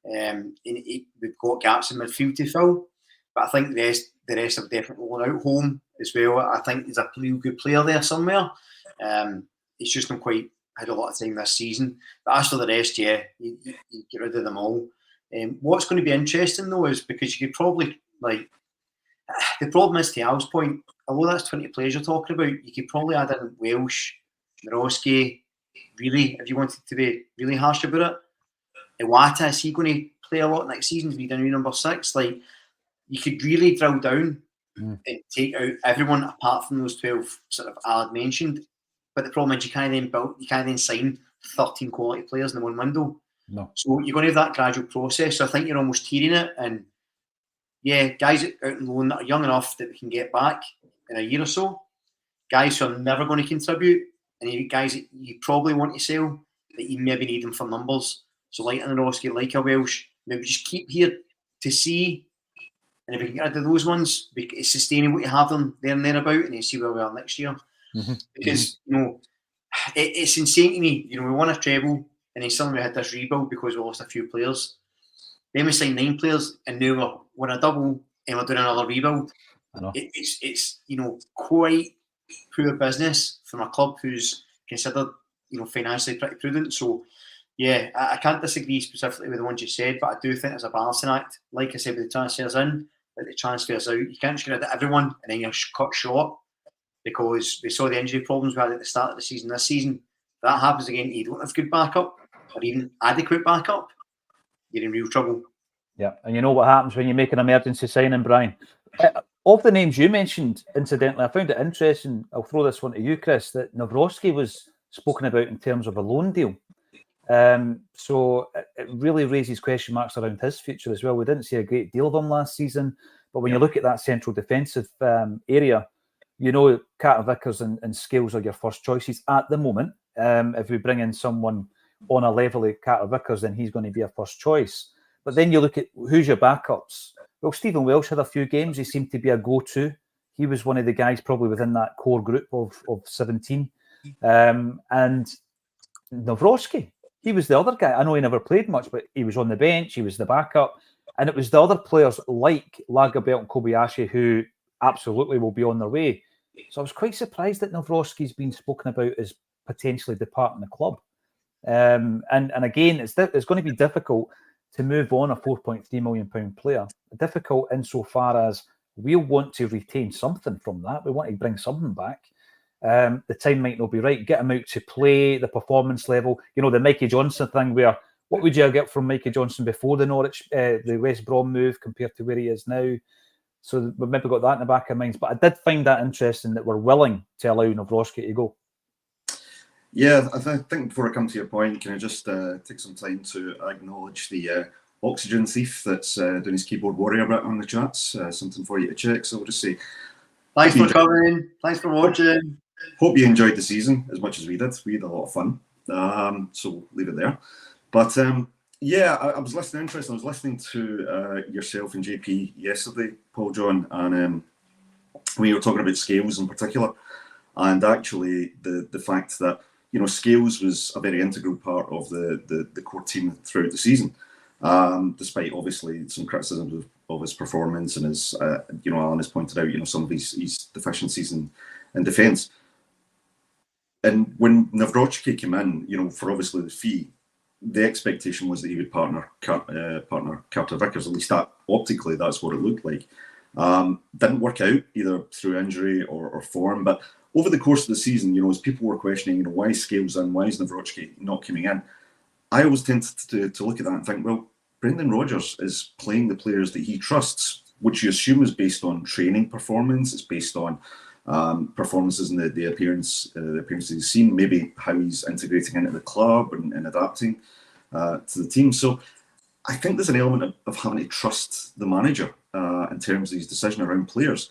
We've got gaps in midfield to fill, but I think the rest have definitely gone out home as well. I think there's a real good player there somewhere. It's just not quite had a lot of time this season. But as for the rest, you get rid of them all. What's going to be interesting though is because you could probably the problem is to Al's point, although that's 20 players you're talking about, you could probably add in Welsh, Mirowski, really, if you wanted to be really harsh about it. Iwata, is he going to play a lot next season to be the new number 6? You could really drill down and take out everyone apart from those 12 sort of I had mentioned. But the problem is you can't then sign 13 quality players in the one window. No. So you're going to have that gradual process. So I think you're almost tearing it. And yeah, guys out on loan that are young enough that we can get back in a year or so. Guys who are never going to contribute. And guys that you probably want to sell, that you maybe need them for numbers. So like Anarowski, like a Welsh, maybe just keep here to see. And if we can get rid of those ones, it's sustainable to have them there and thereabout, and you see where we are next year. Because it's insane to me. We won a treble, and then suddenly we had this rebuild because we lost a few players. Then we signed 9 players, and now we're winning a double, and we're doing another rebuild. It's quite poor business from a club who's considered financially pretty prudent. So yeah, I can't disagree specifically with the ones you said, but I do think there's a balancing act. Like I said, with the transfers in, with the transfers out, you can't just get rid of everyone and then you're cut short. Because we saw the injury problems we had at the start of the season. This season, if that happens again, you don't have good backup or even adequate backup, you're in real trouble. Yeah, and you know what happens when you make an emergency signing, Brian. Of the names you mentioned, incidentally, I found it interesting. I'll throw this one to you, Chris, that Nawrocki was spoken about in terms of a loan deal. So it really raises question marks around his future as well. We didn't see a great deal of him last season, but when you look at that central defensive area, Carter Vickers and Scales are your first choices at the moment. If we bring in someone on a level of Carter Vickers, then he's going to be a first choice. But then you look at who's your backups. Well, Stephen Welsh had a few games. He seemed to be a go-to. He was one of the guys probably within that core group of 17. And Nawrocki, he was the other guy. I know he never played much, but he was on the bench. He was the backup. And it was the other players like Lagerbielke and Kobayashi who absolutely will be on their way. So I was quite surprised that Nawrocki's been spoken about as potentially departing the club. And again, it's going to be difficult to move on a £4.3 million player. Difficult insofar as we'll want to retain something from that. We want to bring something back. The time might not be right. Get him out to play, the performance level. You know, the Mikey Johnson thing where, what would you get from Mikey Johnson before the the West Brom move compared to where he is now? So we've maybe got that in the back of minds. But I did find that interesting that we're willing to allow Nawrocki to go. Yeah, I think before I come to your point, can I just take some time to acknowledge the oxygen thief that's doing his keyboard warrior bit on the chats. Something for you to check. So we'll just say thanks for coming. Thanks for watching. Hope you enjoyed the season as much as we did. We had a lot of fun. So we'll leave it there. But yeah, I was listening. I was listening to yourself and JP yesterday, Paul John, and when you were talking about Scales in particular, and actually the fact that, you know, Scales was a very integral part of the core team throughout the season, despite obviously some criticisms of his performance and his, you know, Alan has pointed out, you know, some of his deficiencies in defence. And when Nawrocki came in, you know, for obviously the fee, the expectation was that he would partner Carter Vickers. At least that optically, that's what it looked like. Didn't work out either through injury or form. But over the course of the season, you know, as people were questioning, you know, why is Scales in, why is Nawrocki not coming in? I always tend to look at that and think, well, Brendan Rodgers is playing the players that he trusts, which you assume is based on training performance. It's based on performances in the appearances he's seen, maybe how he's integrating into the club and adapting to the team. So I think there's an element of having to trust the manager in terms of his decision around players.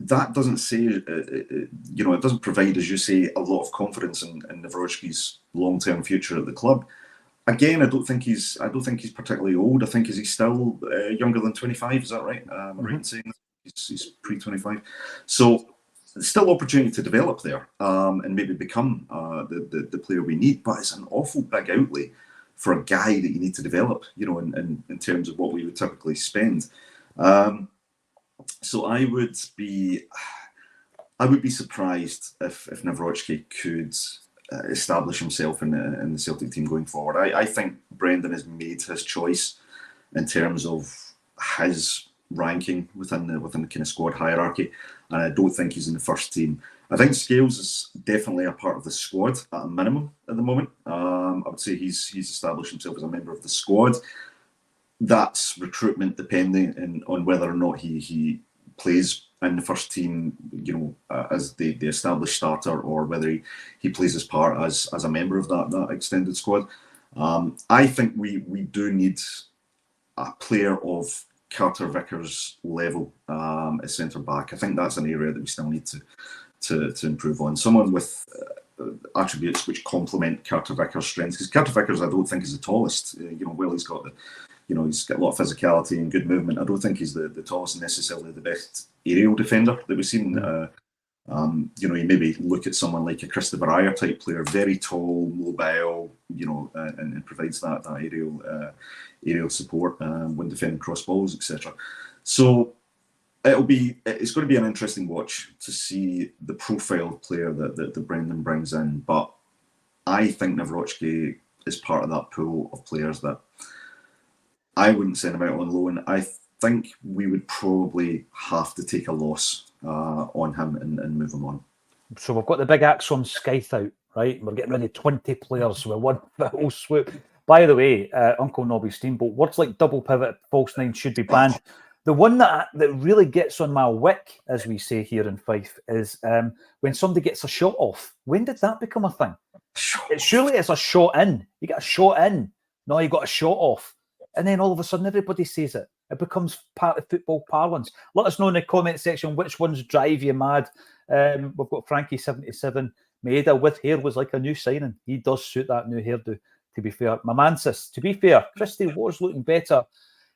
That doesn't say, you know, it doesn't provide, as you say, a lot of confidence in Nawrocki's long-term future at the club. Again, I don't think he's particularly old. I think he's still younger than 25. Is that right? Am I right in saying that? He's pre-25, so there's still opportunity to develop there and maybe become the player we need. But it's an awful big outlay for a guy that you need to develop, you know, in terms of what we would typically spend. So I would be surprised if Nawrocki could establish himself in the Celtic team going forward. I think Brendan has made his choice in terms of his ranking within the kind of squad hierarchy, and I don't think he's in the first team. I think Scales is definitely a part of the squad at a minimum at the moment. I would say he's established himself as a member of the squad. That's recruitment depending on whether or not he plays in the first team, you know, as the established starter, or whether he plays his part as a member of that extended squad. I think we do need a player of Carter Vickers level as centre back. I think that's an area that we still need to improve on. Someone with attributes which complement Carter Vickers' strengths. Because Carter Vickers, I don't think is the tallest. You know, well, he's got he's got a lot of physicality and good movement. I don't think he's the tallest and necessarily the best aerial defender that we've seen. You know, you maybe look at someone like a Christopher Ayer type player, very tall, mobile, you know, and provides that aerial support when defending cross balls, etc. So it's going to be an interesting watch to see the profile player that Brendan brings in. But I think Nawrocki is part of that pool of players that I wouldn't send him out on loan. I think we would probably have to take a loss on him and move him on. So we've got the big Axon scythe out, right? We're getting rid of 20 players with one whole swoop. By the way, Uncle Nobby Steamboat, words like double pivot, false nine should be banned. The one that really gets on my wick, as we say here in Fife, is when somebody gets a shot off. When did that become a thing? Surely it's a shot in. You get a shot in. No, you got a shot off. And then all of a sudden everybody says it. It becomes part of football parlance. Let us know in the comment section which ones drive you mad. We've got Frankie77. Maeda with hair was like a new signing. He does suit that new hairdo, to be fair. My man says, to be fair, Christy was looking better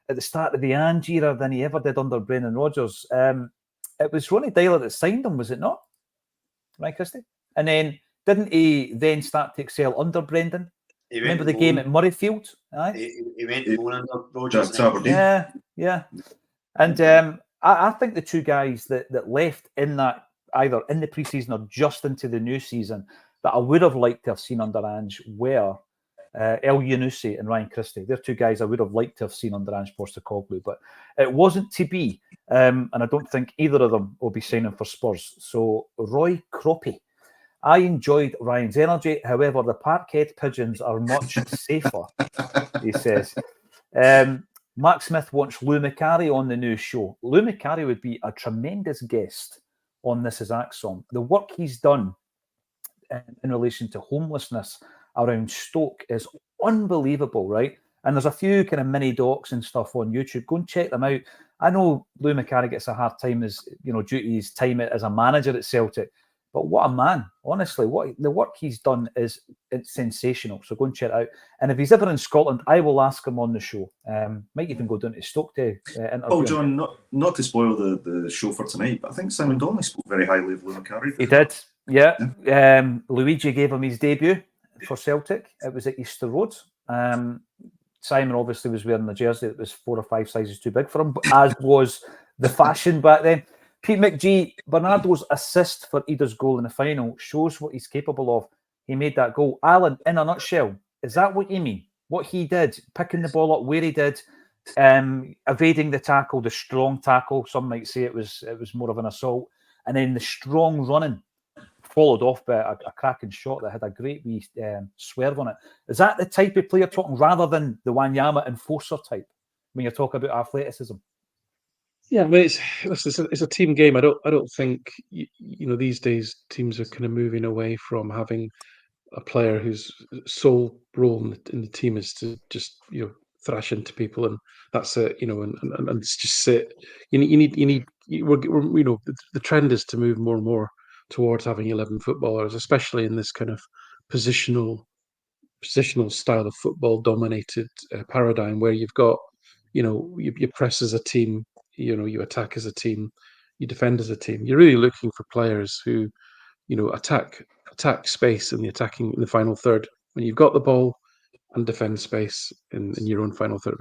at the start of the Ange era than he ever did under Brendan Rodgers. It was Ronnie Dyler that signed him, was it not? Right, Christie? And then didn't he then start to excel under Brendan? Remember the game at Murrayfield? Aye? He went to loan under Rodgers. Yeah. And I think the two guys that left in that, either in the pre-season or just into the new season, that I would have liked to have seen under Ange were El Yunusi and Ryan Christie. They're two guys I would have liked to have seen under Ange Postecoglou, but it wasn't to be. And I don't think either of them will be signing for Spurs. So Roy Croppy. I enjoyed Ryan's energy. However, the Parkhead Pigeons are much safer, he says. Mark Smith wants Lou Macari on the new show. Lou Macari would be a tremendous guest on This Is Axom. The work he's done in relation to homelessness around Stoke is unbelievable, right? And there's a few kind of mini docs and stuff on YouTube. Go and check them out. I know Lou Macari gets a hard time due to his time as a manager at Celtic. But what a man, honestly, the work he's done it's sensational. So go and check it out. And if he's ever in Scotland, I will ask him on the show. Might even go down to Stoke to interview Oh, John, not to spoil the show for tonight, but I think Simon Donnelly spoke very highly of Lou Macari. He did, yeah. Luigi gave him his debut for Celtic. It was at Easter Road. Simon obviously was wearing the jersey that was 4 or 5 sizes too big for him, as was the fashion back then. Pete McGee, Bernardo's assist for Ida's goal in the final shows what he's capable of. He made that goal. Alan, in a nutshell, is that what you mean? What he did, picking the ball up where he did, evading the tackle, the strong tackle. Some might say it was more of an assault, and then the strong running, followed off by a cracking shot that had a great wee swerve on it. Is that the type of player talking, rather than the Wanyama enforcer type, when you're talking about athleticism? Yeah, I mean it's a team game. I don't think these days teams are kind of moving away from having a player whose sole role in the team is to just thrash into people, and that's it. And just sit. The trend is to move more and more towards having 11 footballers, especially in this kind of positional style of football dominated paradigm where you've got you press as a team. You attack as a team, you defend as a team. You're really looking for players who, attack space in the final third when you've got the ball, and defend space in your own final third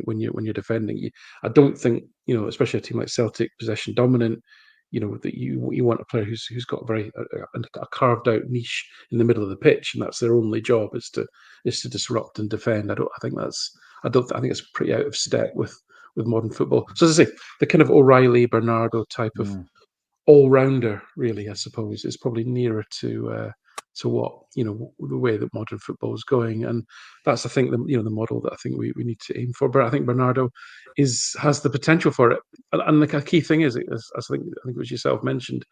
when you're defending. I don't think especially a team like Celtic, possession dominant. That you want a player who's got a carved out niche in the middle of the pitch, and that's their only job is to disrupt and defend. I think it's pretty out of step with modern football. So as I say, the kind of O'Reilly, Bernardo type of all-rounder, really, I suppose, is probably nearer to what the way that modern football is going, and that's I think the model that I think we need to aim for. But I think Bernardo has the potential for it, and the key thing is, as I think it was yourself mentioned,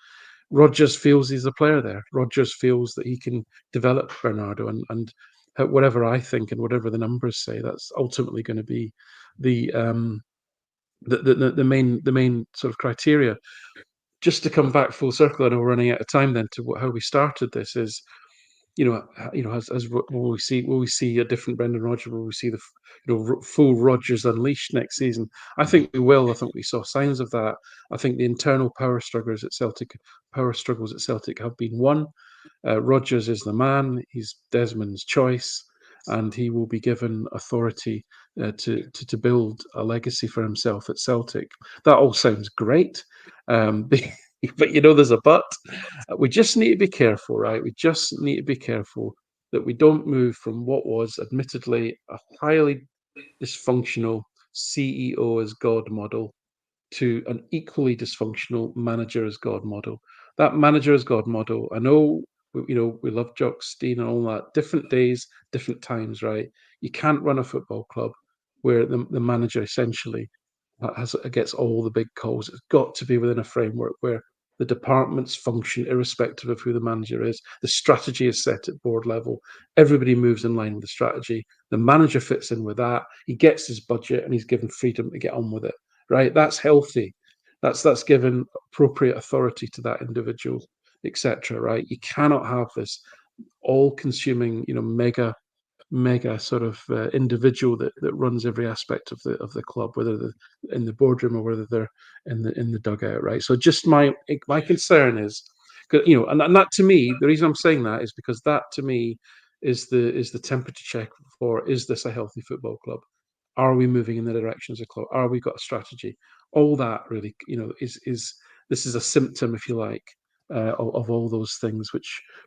Rodgers feels he's the player there. Rodgers feels that he can develop Bernardo, and whatever I think and whatever the numbers say, that's ultimately going to be the main sort of criteria. Just to come back full circle, I know we're running out of time then to how we started this is, as will we see a different Brendan Rodgers? Will we see the full Rodgers unleashed next season? I think we will. I think we saw signs of that. I think the internal power struggles at Celtic have been won. Rodgers is the man. He's Desmond's choice, and he will be given authority to build a legacy for himself at Celtic. That all sounds great, but there's a but. We just need to be careful, right? We just need to be careful that we don't move from what was admittedly a highly dysfunctional CEO as God model to an equally dysfunctional manager as God model. That manager as God model, I know, we love Jock Stein and all that. Different days, different times, right? You can't run a football club where the manager essentially gets all the big calls. It's got to be within a framework where the departments function irrespective of who the manager is. The strategy is set at board level. Everybody moves in line with the strategy. The manager fits in with that. He gets his budget and he's given freedom to get on with it, right? That's healthy. That's given appropriate authority to that individual, etc. Right? You cannot have this all-consuming, mega sort of individual that runs every aspect of the club, whether they're in the boardroom or whether they're in the dugout, right? So just my concern is, and that to me, the reason I'm saying that is because that to me is the temperature check for, is this a healthy football club? Are we moving in the direction as a club? Are we got a strategy? All that really, is this is a symptom, if you like, of all those things.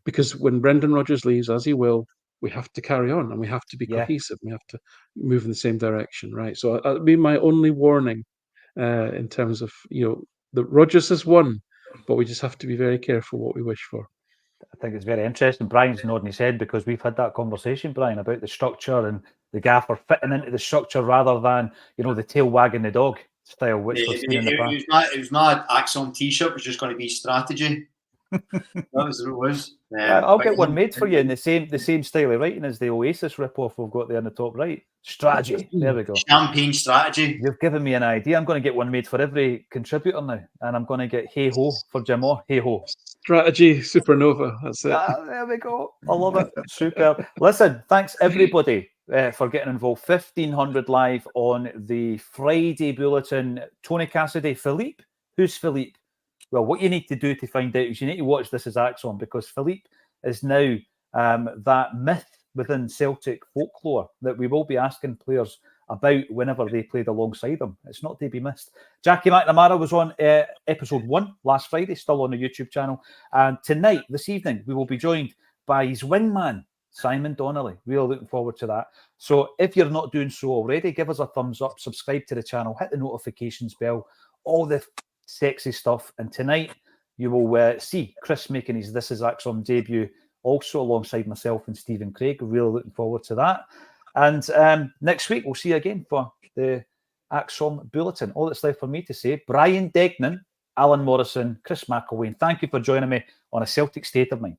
Because when Brendan Rodgers leaves, as he will, we have to carry on and we have to be cohesive. We have to move in the same direction, right? So that'd be my only warning in terms of, the Rodgers has won, but we just have to be very careful what we wish for. I think it's very interesting. Brian's nodding his head because we've had that conversation, Brian, about the structure and the gaffer fitting into the structure rather than, the tail wagging the dog style, which we've seen in the past. It was not an Axon t-shirt. It was just going to be strategy. That was what it was. I'll get one made for you in the same style of writing as the Oasis rip-off we've got there in the top right. Strategy. There we go. Champagne strategy. You've given me an idea. I'm going to get one made for every contributor now, and I'm going to get hey ho for Jim Orr. Hey ho. Strategy supernova. That's it. There we go. I love it. Superb. Listen, thanks everybody for getting involved. 1500 live on the Friday Bulletin. Tony Cassidy, Philippe. Who's Philippe? Well, what you need to do to find out is you need to watch This Is Axon, because Philippe is now that myth within Celtic folklore that we will be asking players about whenever they played alongside them. It's not to be missed. Jackie McNamara was on episode 1 last Friday, still on the YouTube channel. And tonight, this evening, we will be joined by his wingman, Simon Donnelly. Really looking forward to that. So if you're not doing so already, give us a thumbs up, subscribe to the channel, hit the notifications bell, all the sexy stuff. And tonight you will see Chris making his This Is Axon debut, also alongside myself and Stephen Craig. Really looking forward to that. And next week we'll see you again for the Acsom Bulletin. All that's left for me to say, Brian Degnan, Alan Morrison, Chris McElwain, thank you for joining me on A Celtic State of Mind.